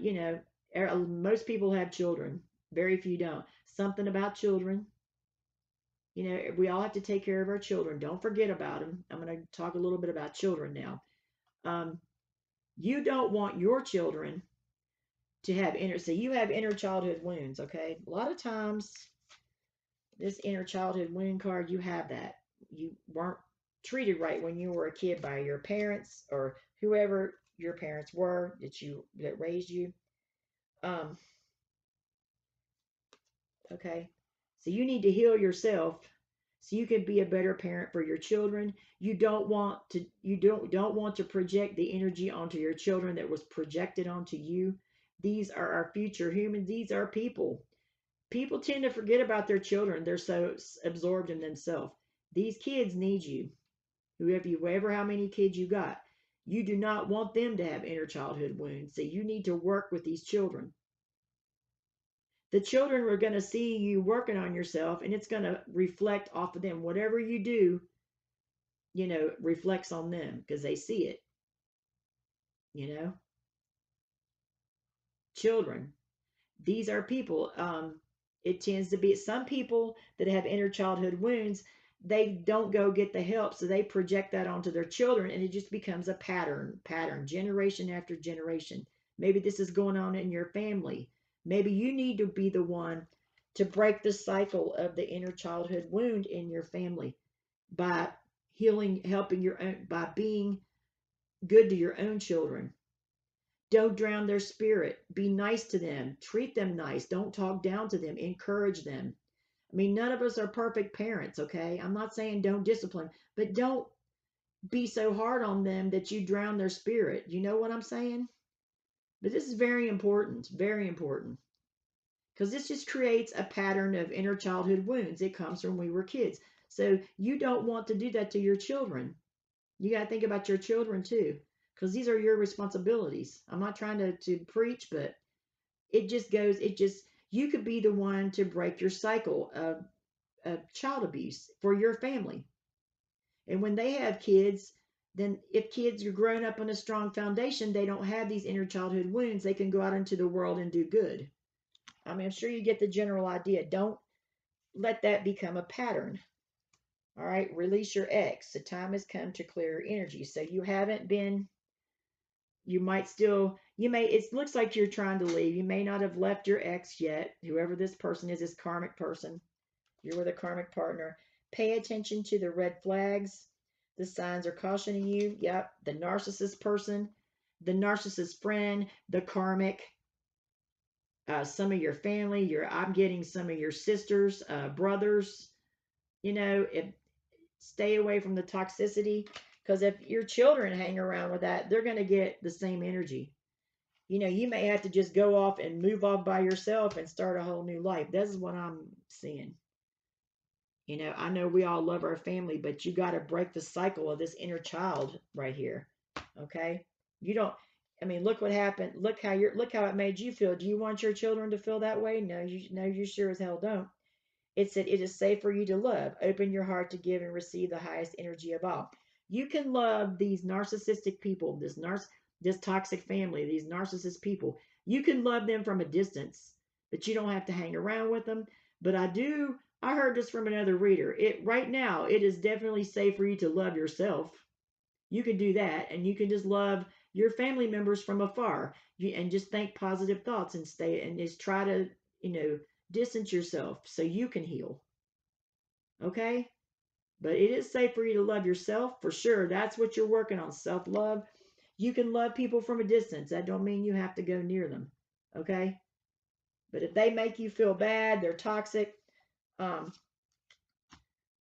most people have children. Very few don't. Something about children. We all have to take care of our children. Don't forget about them. I'm going to talk a little bit about children now. You don't want your children to have so you have inner childhood wounds, okay? A lot of times this inner childhood wound card, you have that. You weren't treated right when you were a kid by your parents or whoever your parents were that raised you. Okay. So you need to heal yourself so you can be a better parent for your children. You don't want to project the energy onto your children that was projected onto you. These are our future humans. These are people. People tend to forget about their children. They're so absorbed in themselves. These kids need you. Whoever, how many kids you got. You do not want them to have inner childhood wounds. So you need to work with these children. The children are going to see you working on yourself, and it's going to reflect off of them. Whatever you do, reflects on them because they see it. You know, children. These are people. It tends to be some people that have inner childhood wounds. They don't go get the help, so they project that onto their children, and it just becomes a pattern, generation after generation. Maybe this is going on in your family. Maybe you need to be the one to break the cycle of the inner childhood wound in your family by healing, helping your own, by being good to your own children. Don't drown their spirit. Be nice to them. Treat them nice. Don't talk down to them. Encourage them. I mean, none of us are perfect parents, okay? I'm not saying don't discipline, but don't be so hard on them that you drown their spirit. You know what I'm saying? But this is very important, because this just creates a pattern of inner childhood wounds. It comes from when we were kids. So you don't want to do that to your children. You got to think about your children too, because these are your responsibilities. I'm not trying to preach, but you could be the one to break your cycle of child abuse for your family. And when they have kids, then if kids are grown up on a strong foundation, they don't have these inner childhood wounds. They can go out into the world and do good. I mean, I'm sure you get the general idea. Don't let that become a pattern. All right, release your ex. The time has come to clear energy. So you haven't been you might still, it looks like you're trying to leave. You may not have left your ex yet, whoever this person is, this karmic person. You're with a karmic partner. Pay attention to the red flags. The signs are cautioning you. Yep. The narcissist person, the narcissist friend, the karmic, some of your family, I'm getting some of your sisters, brothers, stay away from the toxicity, because if your children hang around with that, they're going to get the same energy. You may have to just go off and move off by yourself and start a whole new life. This is what I'm seeing. I know we all love our family, but you got to break the cycle of this inner child right here. Okay? You don't, look what happened. Look how it made you feel. Do you want your children to feel that way? No, you sure as hell don't. It said it is safe for you to love. Open your heart to give and receive the highest energy of all. You can love these narcissistic people, this toxic family, these narcissist people. You can love them from a distance, but you don't have to hang around with them. But I heard this from another reader. Right now, it is definitely safe for you to love yourself. You can do that, and you can just love your family members from afar, and just think positive thoughts and stay and just try to, distance yourself so you can heal. Okay? But it is safe for you to love yourself for sure. That's what you're working on, self-love. You can love people from a distance. That don't mean you have to go near them. Okay? But if they make you feel bad, they're toxic, I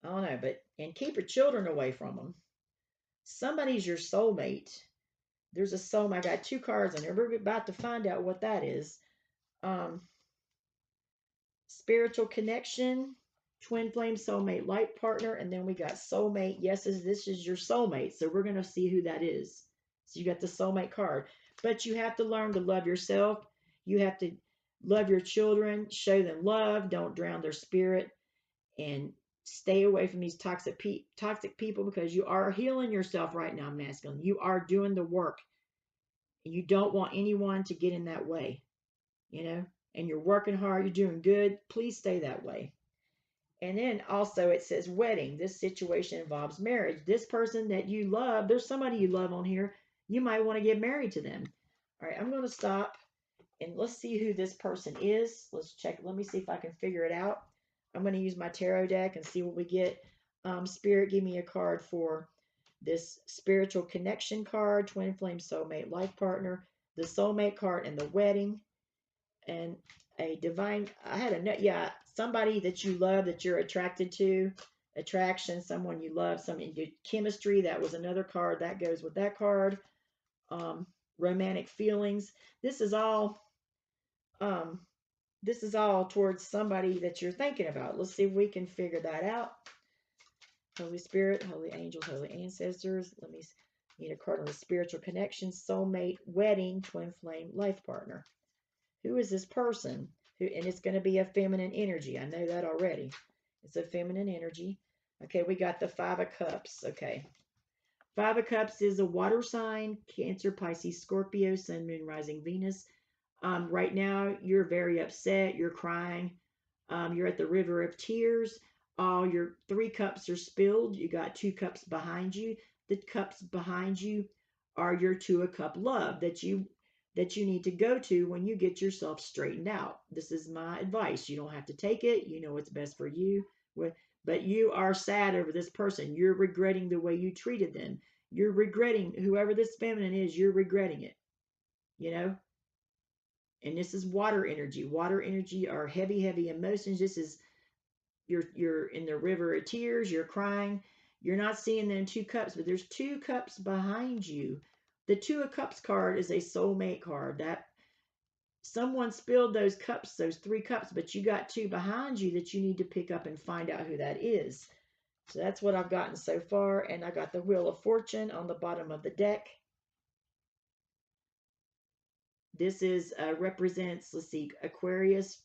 don't know, and keep your children away from them. Somebody's your soulmate. There's a soulmate. I got 2 cards in there. We're about to find out what that is. Spiritual connection, twin flame, soulmate, light partner, and then we got soulmate. Yes, this is your soulmate. So we're going to see who that is. So you got the soulmate card. But you have to learn to love yourself. You have to love your children, show them love, don't drown their spirit, and stay away from these toxic people, because you are healing yourself right now, masculine. You are doing the work. You don't want anyone to get in that way, and you're working hard, you're doing good. Please stay that way. And then also it says wedding. This situation involves marriage. This person that you love, there's somebody you love on here. You might want to get married to them. All right, I'm going to stop and let's see who this person is. Let's check. Let me see if I can figure it out. I'm going to use my tarot deck and see what we get. Spirit, give me a card for this spiritual connection card, twin flame, soulmate, life partner, the soulmate card, and the wedding. And a divine, I had somebody that you love, that you're attracted to, attraction, someone you love, some chemistry. That was another card that goes with that card. Romantic feelings. This is all towards somebody that you're thinking about. Let's see if we can figure that out. Holy Spirit, holy angels, holy ancestors. Let me need a card on the spiritual connection, soulmate, wedding, twin flame, life partner. Who is this person? And it's going to be a feminine energy. I know that already. It's a feminine energy. Okay, we got the 5 of Cups. Okay. 5 of Cups is a water sign, Cancer, Pisces, Scorpio, Sun, Moon, Rising, Venus. Right now, you're very upset. You're crying. You're at the river of tears. All your 3 cups are spilled. You got 2 cups behind you. The cups behind you are your 2 of Cup love that you need to go to when you get yourself straightened out. This is my advice. You don't have to take it. You know what's best for you. But you are sad over this person. You're regretting the way you treated them. You're regretting whoever this feminine is. You're regretting it. And this is water energy. Water energy are heavy, heavy emotions. This is you're in the river of tears. You're crying. You're not seeing them 2 cups, but there's 2 cups behind you. The 2 of Cups card is a soulmate card. That someone spilled those cups, those 3 cups, but you got 2 behind you that you need to pick up and find out who that is. So that's what I've gotten so far. And I got the Wheel of Fortune on the bottom of the deck. This is represents, let's see, Aquarius,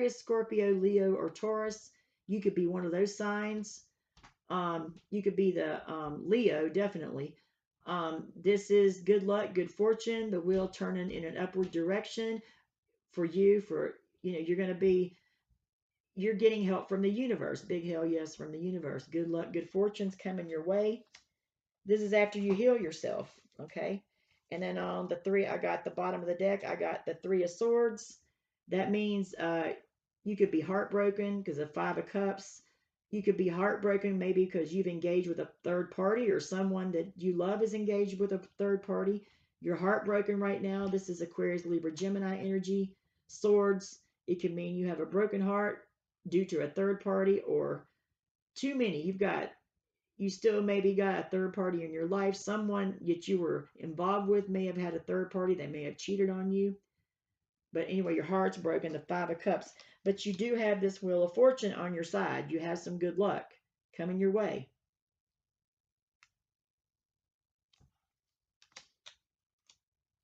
Scorpio, Leo, or Taurus. You could be one of those signs. You could be the Leo, definitely. This is good luck, good fortune, the wheel turning in an upward direction for you. You're getting help from the universe. Big hell yes from the universe. Good luck, good fortune's coming your way. This is after you heal yourself, okay? And then on the three, I got the bottom of the deck, I got the Three of Swords. That means you could be heartbroken because of Five of Cups. You could be heartbroken maybe because you've engaged with a third party, or someone that you love is engaged with a third party. You're heartbroken right now. This is Aquarius, Libra, Gemini energy. Swords, it can mean you have a broken heart due to a third party or too many. You still maybe got a third party in your life. Someone that you were involved with may have had a third party. They may have cheated on you. But anyway, your heart's broken, the Five of Cups. But you do have this Wheel of Fortune on your side. You have some good luck coming your way.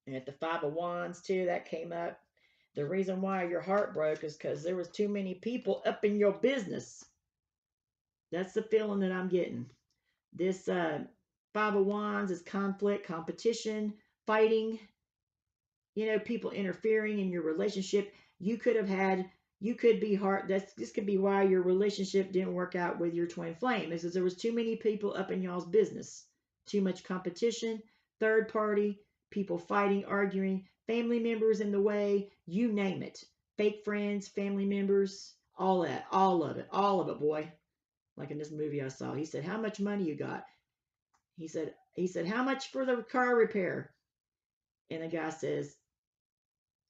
And at the Five of Wands too, that came up. The reason why your heart broke is because there was too many people up in your business. That's the feeling that I'm getting. This Five of Wands is conflict, competition, fighting, people interfering in your relationship. You could be hard. This could be why your relationship didn't work out with your twin flame, is because there was too many people up in y'all's business. Too much competition, third party, people fighting, arguing, family members in the way, you name it. Fake friends, family members, all that, all of it, boy. Like in this movie I saw. He said, "How much money you got?" He said, "How much for the car repair?" And the guy says,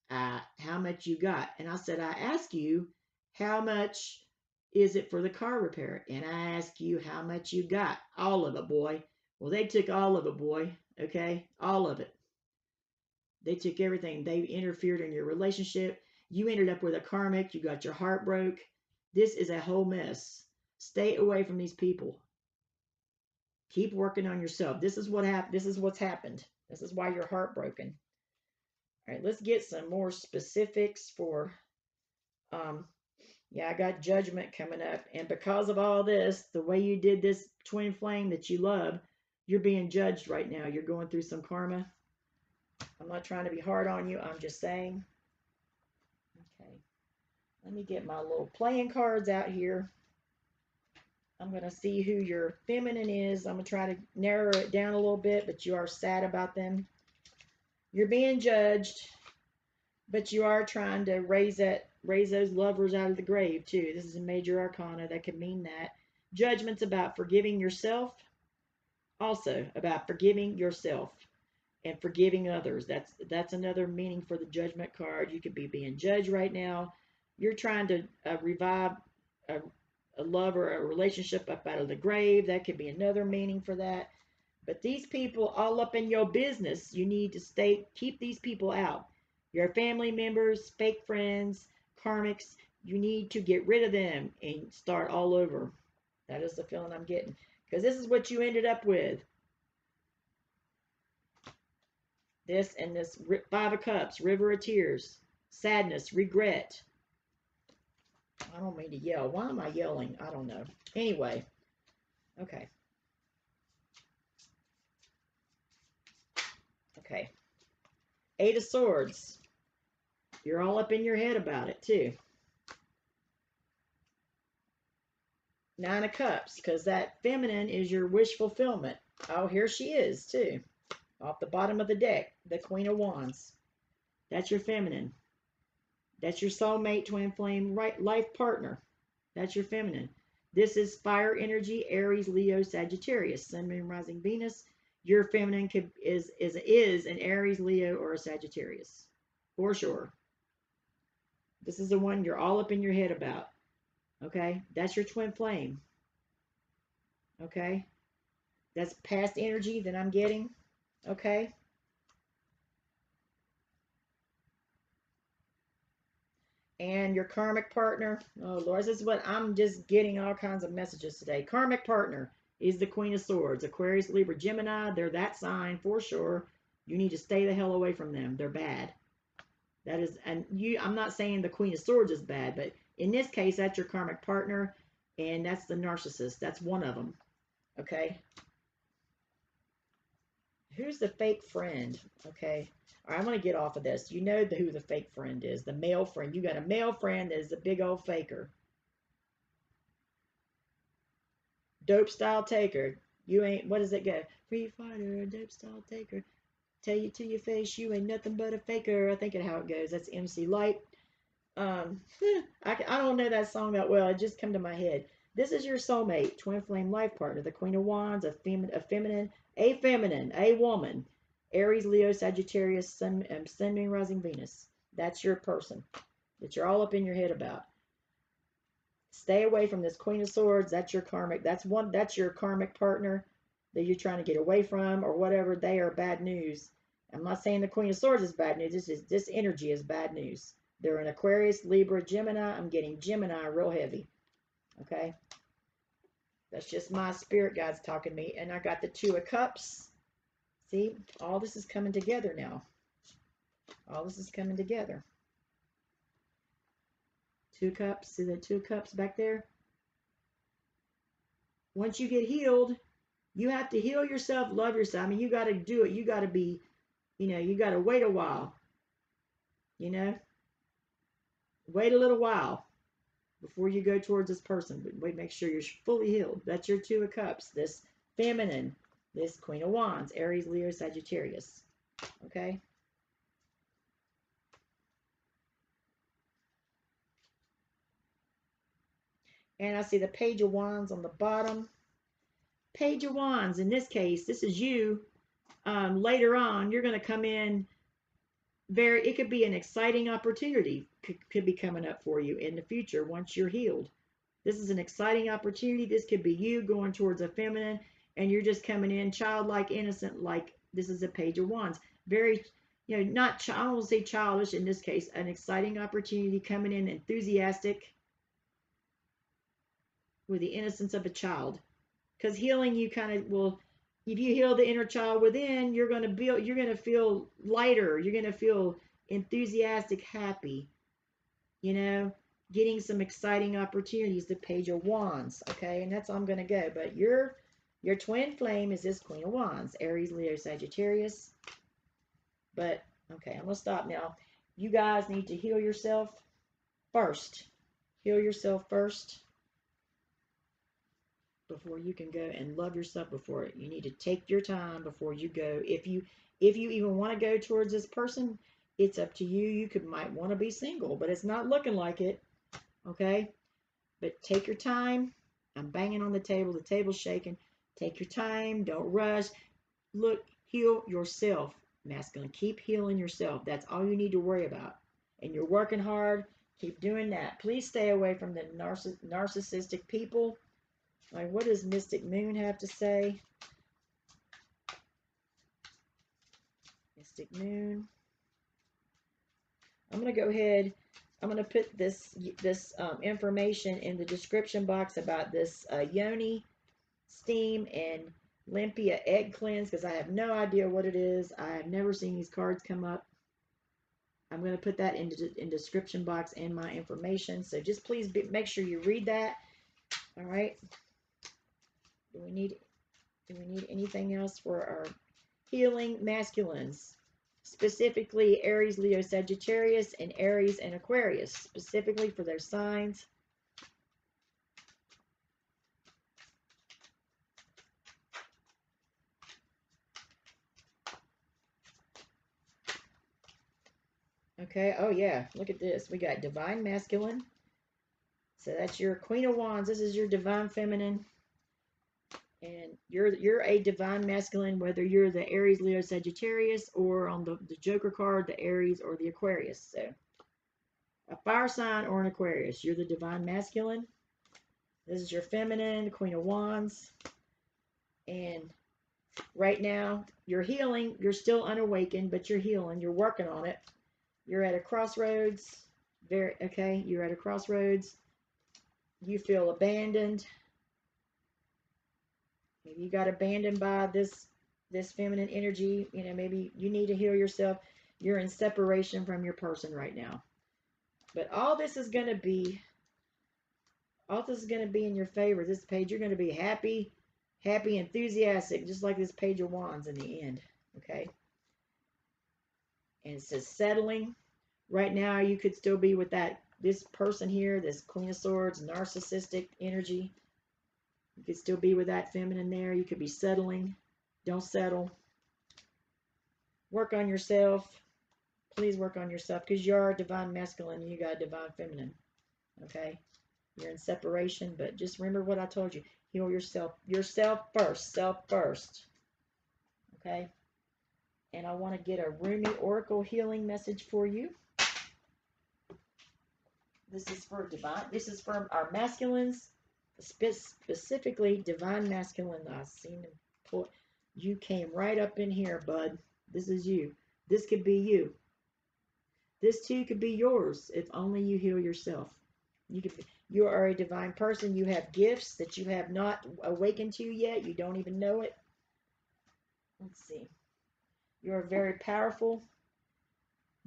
"How much you got?" And I said, "I ask you, how much is it for the car repair? And I ask you how much you got." All of it, boy. Well, they took all of it, boy. Okay? All of it. They took everything. They interfered in your relationship. You ended up with a karmic. You got your heart broke. This is a whole mess. Stay away from these people. Keep working on yourself. This is what happened. This is what's happened. This is why you're heartbroken. All right, let's get some more specifics for I got Judgment coming up. And because of all this, the way you did this twin flame that you love, you're being judged right now. You're going through some karma. I'm not trying to be hard on you. I'm just saying. Okay. Let me get my little playing cards out here. I'm going to see who your feminine is. I'm going to try to narrow it down a little bit, but you are sad about them. You're being judged, but you are trying to raise those lovers out of the grave too. This is a major arcana that could mean that. Judgment's about forgiving yourself, also about forgiving yourself and forgiving others. That's another meaning for the Judgment card. You could be being judged right now. You're trying to revive a love or a relationship up out of the grave. That could be another meaning for that. But these people all up in your business, you need to keep these people out. Your family members, fake friends, karmics, you need to get rid of them and start all over. That is the feeling I'm getting. Because this is what you ended up with. This and this Five of Cups, River of Tears, sadness, regret. I don't mean to yell. Why am I yelling? I don't know. Anyway, okay. Okay. Eight of Swords. You're all up in your head about it, too. Nine of Cups, because that feminine is your wish fulfillment. Oh, here she is, too. Off the bottom of the deck, the Queen of Wands. That's your feminine. That's your soulmate, twin flame, life partner. That's your feminine. This is fire energy, Aries, Leo, Sagittarius, Sun, Moon, Rising, Venus. Your feminine is an Aries, Leo, or a Sagittarius, for sure. This is the one you're all up in your head about. Okay, that's your twin flame. Okay, that's past energy that I'm getting. Okay. And your karmic partner. Oh, Lord, this is what I'm just getting all kinds of messages today. Karmic partner is the Queen of Swords. Aquarius, Libra, Gemini. They're that sign for sure. You need to stay the hell away from them. They're bad. That is, and I'm not saying the Queen of Swords is bad, but in this case, that's your karmic partner, and that's the narcissist. That's one of them. Okay. Who's the fake friend? Okay. All right, I'm going to get off of this. You know who the fake friend is. The male friend. You got a male friend that is a big old faker. Dope style taker. You ain't, what does it go? Free fighter, dope style taker. Tell you to your face, you ain't nothing but a faker. I think of how it goes. That's MC Light. Um, I don't know that song that well. It just come to my head. This is your soulmate, twin flame life partner, the Queen of Wands, a feminine, a woman, Aries, Leo, Sagittarius, Sun, Moon, Rising, Venus. That's your person that you're all up in your head about. Stay away from this Queen of Swords. That's your karmic. That's your karmic partner that you're trying to get away from or whatever. They are bad news. I'm not saying the Queen of Swords is bad news. This energy is bad news. They're in Aquarius, Libra, Gemini. I'm getting Gemini real heavy. Okay. That's just my spirit guides talking to me. And I got the Two of Cups. See, all this is coming together now. All this is coming together. Two cups. See the two cups back there? Once you get healed, you have to heal yourself, love yourself. I mean, you got to do it. You got to be, you got to wait a while. Wait a little while before you go towards this person. But wait, make sure you're fully healed. That's your Two of Cups. This feminine, this Queen of Wands, Aries, Leo, Sagittarius. Okay? And I see the Page of Wands on the bottom. Page of Wands, in this case, this is you. Later on, you're going to come in it could be an exciting opportunity could be coming up for you in the future once you're healed. This is an exciting opportunity. This could be you going towards a feminine and you're just coming in childlike, innocent, like this is a Page of Wands. Very, not, I don't want to say childish in this case, an exciting opportunity coming in enthusiastic with the innocence of a child. Because healing you kind of will, if you heal the inner child within, you're going to feel lighter. You're going to feel enthusiastic, happy, getting some exciting opportunities. The Page of Wands. Okay. And that's how I'm going to go. But your twin flame is this Queen of Wands, Aries, Leo, Sagittarius. But okay, I'm going to stop now. You guys need to heal yourself first. Heal yourself first before you can go, and love yourself before it. You need to take your time before you go. If you even want to go towards this person, it's up to you. You might want to be single, but it's not looking like it. Okay? But take your time. I'm banging on the table. The table's shaking. Take your time. Don't rush. Look, heal yourself, masculine. Keep healing yourself. That's all you need to worry about. And you're working hard. Keep doing that. Please stay away from the narcissistic people. Like, what does Mystic Moon have to say? Mystic Moon. I'm going to go ahead. I'm going to put this information in the description box about this Yoni Steam and Limpia Egg Cleanse because I have no idea what it is. I have never seen these cards come up. I'm going to put that in the description box and my information. So just please make sure you read that. All right. Do we need anything else for our healing masculines? Specifically Aries, Leo, Sagittarius, and Aries and Aquarius, specifically for their signs. Okay, oh yeah, look at this. We got Divine Masculine. So that's your Queen of Wands. This is your Divine Feminine. And you're a Divine Masculine, whether you're the Aries, Leo, Sagittarius, or on the Joker card, the Aries or the Aquarius. So a fire sign or an Aquarius. You're the Divine Masculine. This is your Feminine, the Queen of Wands. And right now, you're healing. You're still unawakened, but you're healing. You're working on it. You're at a crossroads. Okay, you're at a crossroads. You feel abandoned. Maybe you got abandoned by this feminine energy. Maybe you need to heal yourself. You're in separation from your person right now. But all this is going to be in your favor. This page, you're going to be happy, enthusiastic, just like this Page of Wands in the end. Okay? And it says settling. Right now, you could still be with this person here, this Queen of Swords, narcissistic energy. You could still be with that feminine there. You could be settling. Don't settle. Work on yourself. Please work on yourself because you are a divine masculine and you got a divine feminine. Okay? You're in separation, but just remember what I told you. Heal yourself. Yourself first. Self first. Okay? And I want to get a Rumi Oracle healing message for you. This is for divine. This is from our masculines, specifically divine masculine. I've seen him pull. You came right up in here, bud. This is you. This could be you. This too could be yours if only you heal yourself. You are a divine person. You have gifts that you have not awakened to yet. You don't even know it. Let's see. You are very powerful.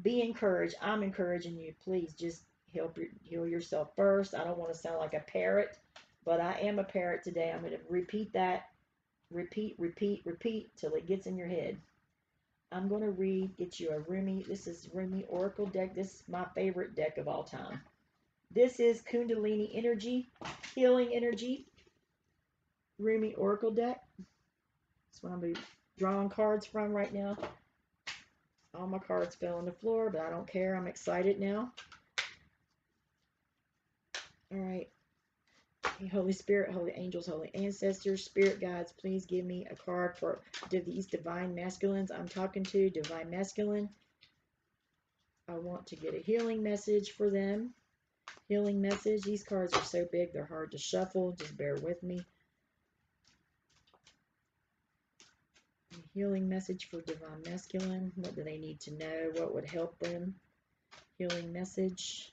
Be encouraged. I'm encouraging you. Please just heal yourself first. I don't want to sound like a parrot, but I am a parrot today. I'm going to repeat that. Repeat, repeat, repeat till it gets in your head. I'm going to get you a Rumi. This is Rumi Oracle deck. This is my favorite deck of all time. This is Kundalini Energy, Healing Energy, Rumi Oracle deck. That's what I'm going to be drawing cards from right now. All my cards fell on the floor, but I don't care. I'm excited now. All right. Holy Spirit, Holy Angels, Holy Ancestors, Spirit Guides, please give me a card for these divine masculines I'm talking to. Divine masculine. I want to get a healing message for them. Healing message. These cards are so big, they're hard to shuffle. Just bear with me. Healing message for divine masculine. What do they need to know? What would help them? Healing message.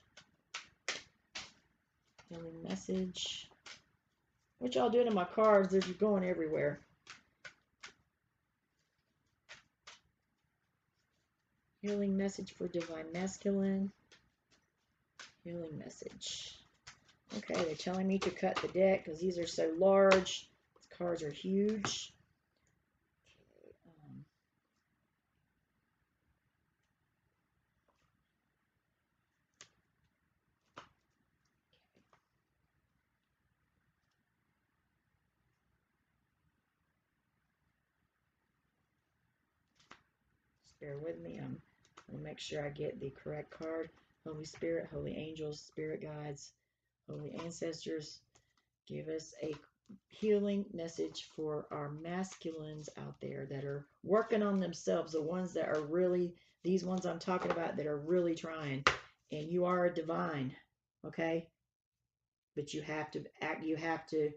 Healing message. What y'all doing in my cards? They're going everywhere. Healing message for divine masculine. Healing message. Okay, they're telling me to cut the deck because these are so large. These cards are huge. Bear with me. I'm going to make sure I get the correct card. Holy Spirit, Holy Angels, Spirit Guides, Holy Ancestors, give us a healing message for our masculines out there that are working on themselves, the ones that are really, these ones I'm talking about that are really trying. And you are a divine, okay? But you have to act, you have to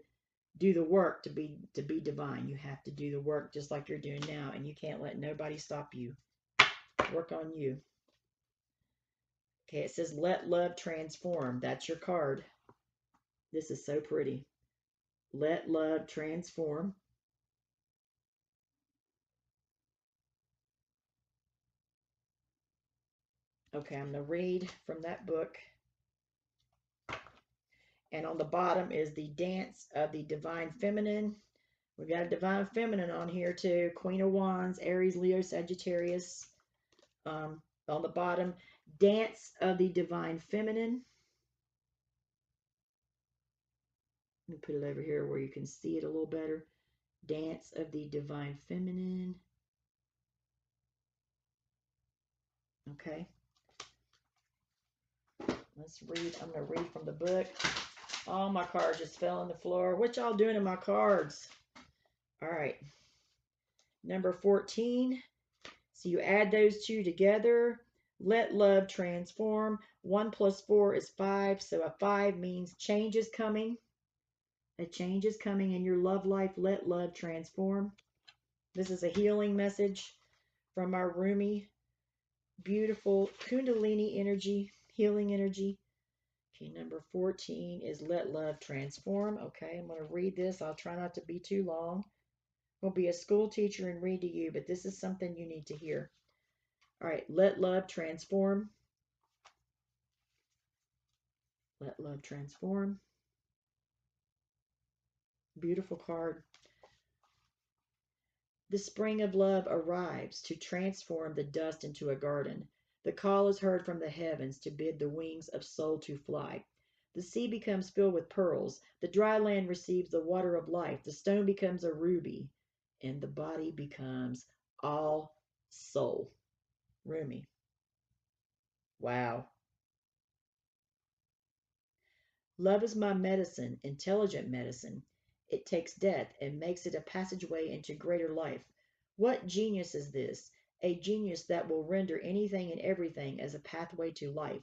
do the work to be divine. You have to do the work just like you're doing now, and you can't let nobody stop you. Work on you. Okay, it says let love transform. That's your card. This is so pretty. Let love transform. Okay, I'm going to read from that book. And on the bottom is the dance of the divine feminine. We got a divine feminine on here too. Queen of Wands, Aries, Leo, Sagittarius. On the bottom, dance of the divine feminine. Let me put it over here where you can see it a little better. Dance of the divine feminine. Okay. Let's read. I'm going to read from the book. All my cards just fell on the floor. What y'all doing in my cards? All right. Number 14. So you add those two together. Let love transform. 1 + 4 is 5. So a 5 means change is coming. A change is coming in your love life. Let love transform. This is a healing message from our Rumi. Beautiful Kundalini energy, healing energy. Okay, number 14 is let love transform. Okay, I'm going to read this. I'll try not to be too long. I'll be a school teacher and read to you, but this is something you need to hear. All right, let love transform. Let love transform. Beautiful card. The spring of love arrives to transform the dust into a garden. The call is heard from the heavens to bid the wings of soul to fly. The sea becomes filled with pearls. The dry land receives the water of life. The stone becomes a ruby, and the body becomes all soul. Rumi. Wow. Love is my medicine, intelligent medicine. It takes death and makes it a passageway into greater life. What genius is this? A genius that will render anything and everything as a pathway to life.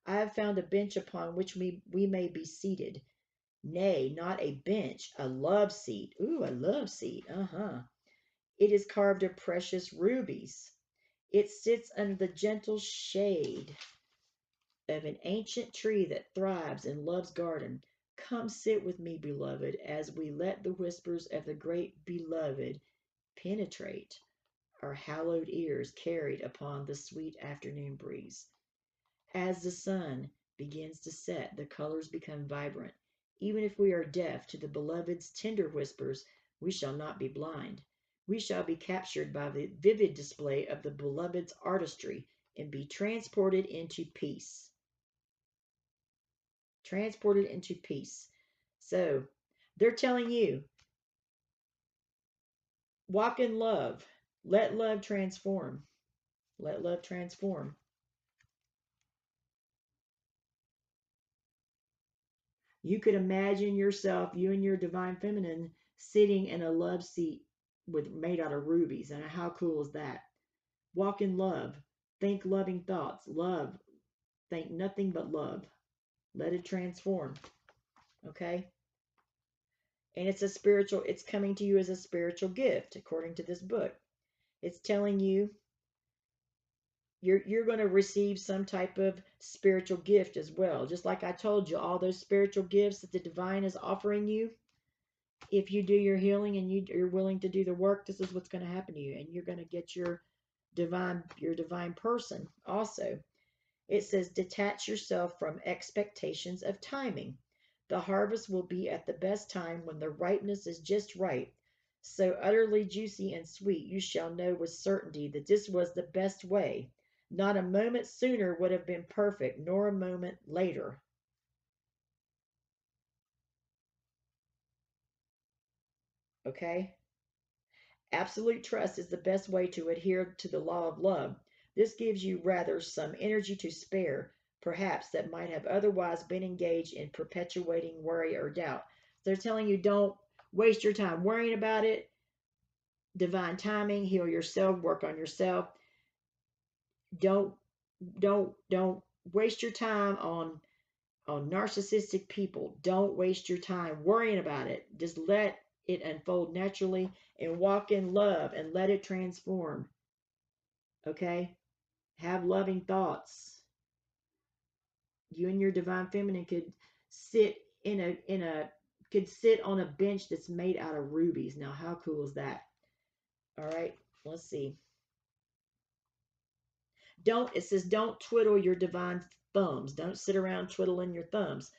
I have found a bench upon which we may be seated. Nay, not a bench, a love seat. Ooh, a love seat. Uh-huh. It is carved of precious rubies. It sits under the gentle shade of an ancient tree that thrives in love's garden. Come sit with me, beloved, as we let the whispers of the great beloved penetrate our hallowed ears, carried upon the sweet afternoon breeze. As the sun begins to set, the colors become vibrant. Even if we are deaf to the beloved's tender whispers, we shall not be blind. We shall be captured by the vivid display of the beloved's artistry and be transported into peace. Transported into peace. So they're telling you, walk in love. Let love transform. Let love transform. You could imagine yourself, you and your divine feminine, sitting in a love seat with made out of rubies. And how cool is that? Walk in love. Think loving thoughts. Love. Think nothing but love. Let it transform. Okay? And it's coming to you as a spiritual gift, according to this book. It's telling you you're going to receive some type of spiritual gift as well. Just like I told you, all those spiritual gifts that the divine is offering you, if you do your healing and you're willing to do the work, this is what's going to happen to you, and you're going to get your divine person also. It says, detach yourself from expectations of timing. The harvest will be at the best time when the ripeness is just right. So utterly juicy and sweet, you shall know with certainty that this was the best way. Not a moment sooner would have been perfect, nor a moment later. Okay? Absolute trust is the best way to adhere to the law of love. This gives you rather some energy to spare, perhaps, that might have otherwise been engaged in perpetuating worry or doubt. They're telling you don't waste your time worrying about it. Divine timing, heal yourself, work on yourself. Don't don't waste your time on narcissistic people. Don't waste your time worrying about it. Just let it unfold naturally and walk in love and let it transform. Okay? Have loving thoughts. You and your divine feminine could sit could sit on a bench that's made out of rubies. Now, how cool is that? All right, let's see. It says don't twiddle your divine thumbs. Don't sit around twiddling your thumbs.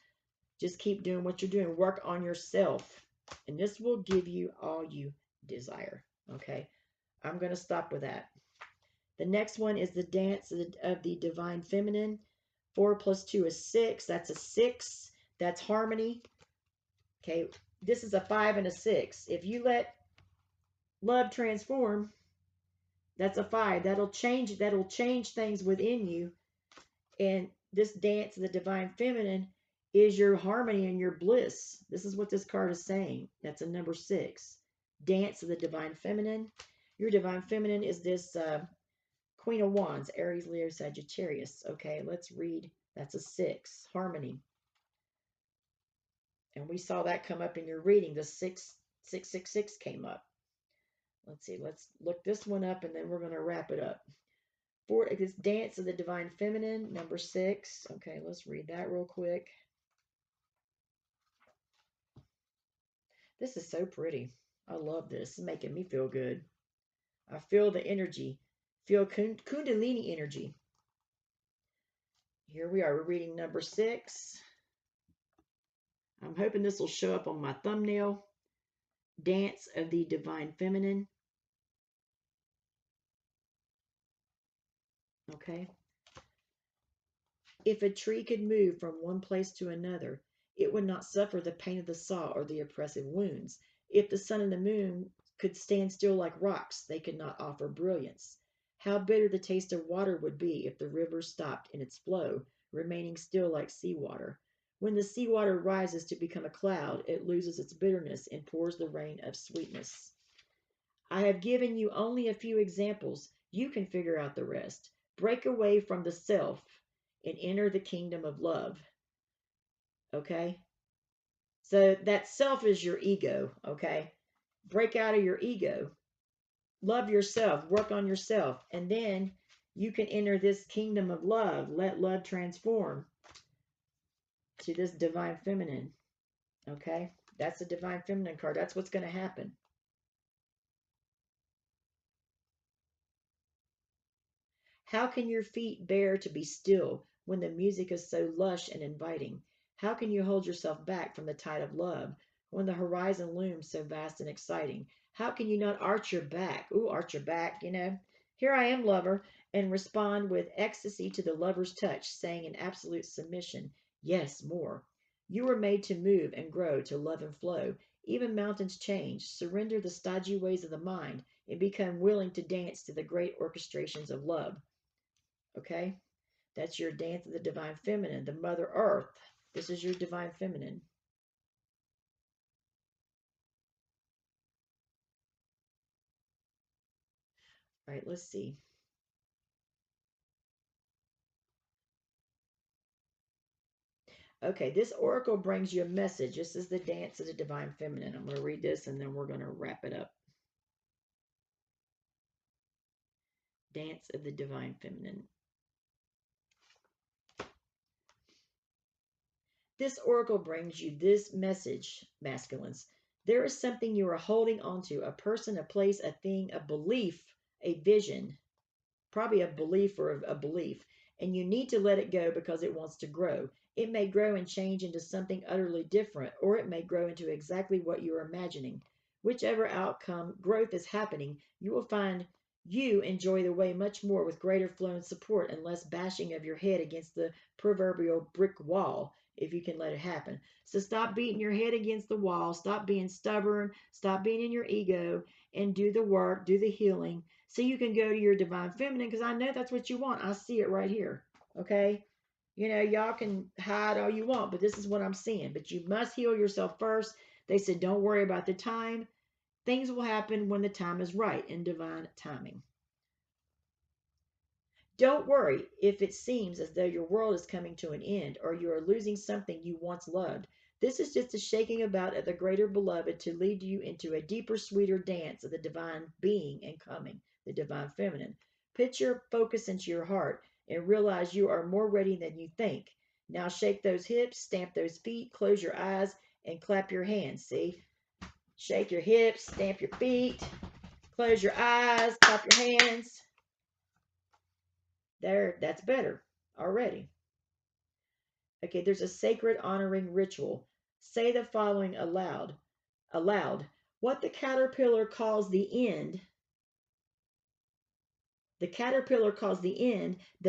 Just keep doing what you're doing. Work on yourself. And this will give you all you desire. Okay. I'm going to stop with that. The next one is the dance of the divine feminine. 4 plus 2 is 6. That's a 6. That's harmony. Okay. This is a 5 and a 6. If you let love transform, that's a 5. That'll change things within you. And this dance of the divine feminine is your harmony and your bliss. This is what this card is saying. That's a number 6. Dance of the divine feminine. Your divine feminine is this Queen of Wands, Aries, Leo, Sagittarius. Okay, let's read. That's a 6. Harmony. And we saw that come up in your reading. The 666 came up. Let's see. Let's look this one up, and then we're going to wrap it up. For this dance of the divine feminine, number 6. Okay, let's read that real quick. This is so pretty. I love this. It's making me feel good. I feel the energy. Feel Kundalini energy. Here we are. We're reading number 6. I'm hoping this will show up on my thumbnail. Dance of the divine feminine. Okay. If a tree could move from one place to another, it would not suffer the pain of the saw or the oppressive wounds. If the sun and the moon could stand still like rocks, they could not offer brilliance. How bitter the taste of water would be if the river stopped in its flow, remaining still like seawater. When the seawater rises to become a cloud, it loses its bitterness and pours the rain of sweetness. I have given you only a few examples. You can figure out the rest. Break away from the self and enter the kingdom of love. Okay? So that self is your ego. Okay? Break out of your ego. Love yourself. Work on yourself. And then you can enter this kingdom of love. Let love transform to this divine feminine. Okay? That's the divine feminine card. That's what's going to happen. How can your feet bear to be still when the music is so lush and inviting? How can you hold yourself back from the tide of love when the horizon looms so vast and exciting? How can you not arch your back? Ooh, arch your back, Here I am, lover, and respond with ecstasy to the lover's touch, saying in absolute submission, yes, more. You were made to move and grow, to love and flow. Even mountains change. Surrender the stodgy ways of the mind and become willing to dance to the great orchestrations of love. Okay? That's your dance of the divine feminine, the Mother Earth. This is your divine feminine. All right, let's see. Okay, this oracle brings you a message. This is the dance of the divine feminine. I'm going to read this and then we're going to wrap it up. Dance of the divine feminine. This oracle brings you this message, masculines. There is something you are holding onto, a person, a place, a thing, a belief, a vision, probably a belief or a belief, and you need to let it go because it wants to grow. It may grow and change into something utterly different, or it may grow into exactly what you are imagining. Whichever outcome growth is happening, you will find you enjoy the way much more with greater flow and support and less bashing of your head against the proverbial brick wall if you can let it happen. So stop beating your head against the wall, stop being stubborn, stop being in your ego, and do the work, do the healing, so you can go to your divine feminine, because I know that's what you want. I see it right here. Okay? Y'all can hide all you want, but this is what I'm seeing. But you must heal yourself first. They said, don't worry about the time. Things will happen when the time is right in divine timing. Don't worry if it seems as though your world is coming to an end or you are losing something you once loved. This is just a shaking about of the greater beloved to lead you into a deeper, sweeter dance of the divine being and coming, the divine feminine. Put your focus into your heart and realize you are more ready than you think. Now shake those hips, stamp those feet, close your eyes, and clap your hands. See? Shake your hips, stamp your feet, close your eyes, clap your hands. There, that's better already. Okay, there's a sacred honoring ritual. Say the following aloud. Aloud. What the caterpillar calls the end, the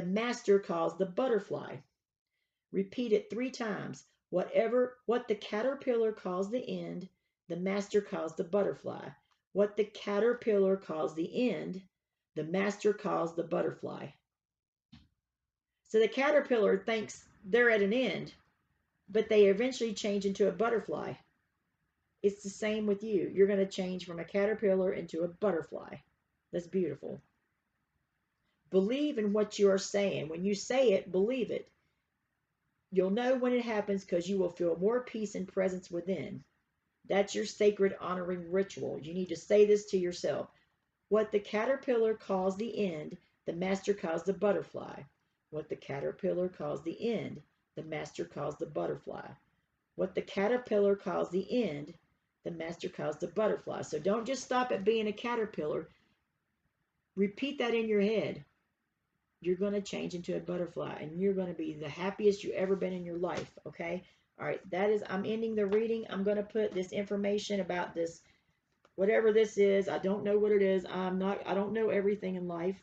master calls the butterfly. Repeat it 3 times. What the caterpillar calls the end, the master calls the butterfly. What the caterpillar calls the end, the master calls the butterfly. So the caterpillar thinks they're at an end, but they eventually change into a butterfly. It's the same with you. You're going to change from a caterpillar into a butterfly. That's beautiful. Believe in what you are saying. When you say it, believe it. You'll know when it happens because you will feel more peace and presence within. That's your sacred honoring ritual. You need to say this to yourself. What the caterpillar calls the end, the master calls the butterfly. What the caterpillar calls the end, the master calls the butterfly. What the caterpillar calls the end, the master calls the butterfly. So don't just stop at being a caterpillar. Repeat that in your head. You're going to change into a butterfly and you're going to be the happiest you've ever been in your life. Okay. All right. I'm ending the reading. I'm going to put this information about this, whatever this is. I don't know what it is. I don't know everything in life.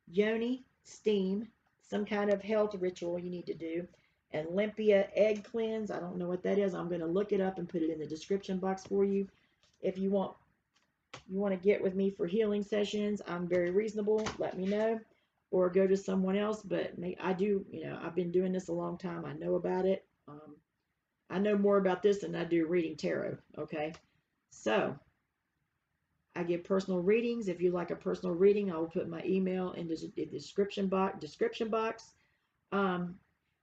Yoni, steam, some kind of health ritual you need to do. And Olympia egg cleanse. I don't know what that is. I'm going to look it up and put it in the description box for you. If you want You want to get with me for healing sessions, I'm very reasonable. Let me know, or go to someone else. But I do, I've been doing this a long time. I know about it. I know more about this than I do reading tarot. Okay, so I give personal readings. If you like a personal reading, I will put my email in the description box. Um,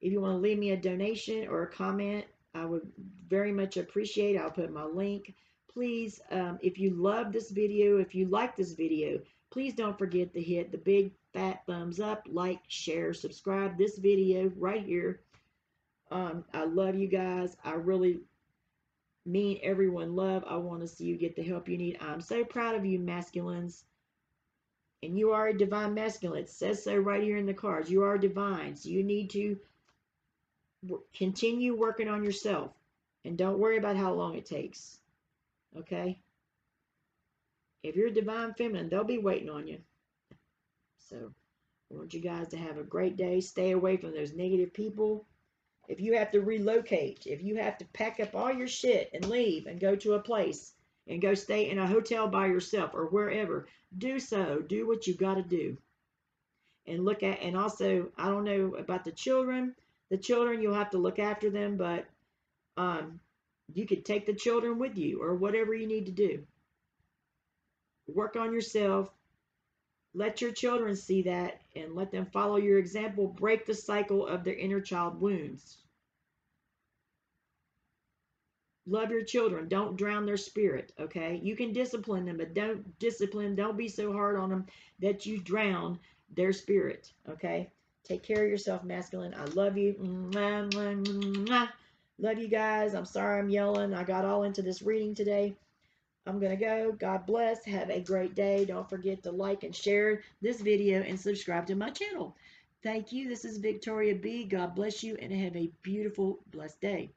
if you want to leave me a donation or a comment, I would very much appreciate it. I'll put my link. Please, if you love this video, if you like this video, please don't forget to hit the big fat thumbs up, like, share, subscribe this video right here. I love you guys. I really mean everyone love. I want to see you get the help you need. I'm so proud of you, masculines. And you are a divine masculine. It says so right here in the cards. You are divine. So you need to continue working on yourself. And don't worry about how long it takes. Okay? If you're a divine feminine, they'll be waiting on you. So I want you guys to have a great day. Stay away from those negative people. If you have to relocate, if you have to pack up all your shit and leave and go to a place and go stay in a hotel by yourself or wherever, do so. Do what you got to do. And look at, and also, I don't know about the children. The children, you'll have to look after them, but you could take the children with you or whatever you need to do. Work on yourself. Let your children see that and let them follow your example. Break the cycle of their inner child wounds. Love your children. Don't drown their spirit, okay? You can discipline them, but don't be so hard on them that you drown their spirit, okay? Take care of yourself, masculine. I love you. Mwah, mwah, mwah. Love you guys. I'm sorry I'm yelling. I got all into this reading today. I'm going to go. God bless. Have a great day. Don't forget to like and share this video and subscribe to my channel. Thank you. This is Victoria B. God bless you and have a beautiful, blessed day.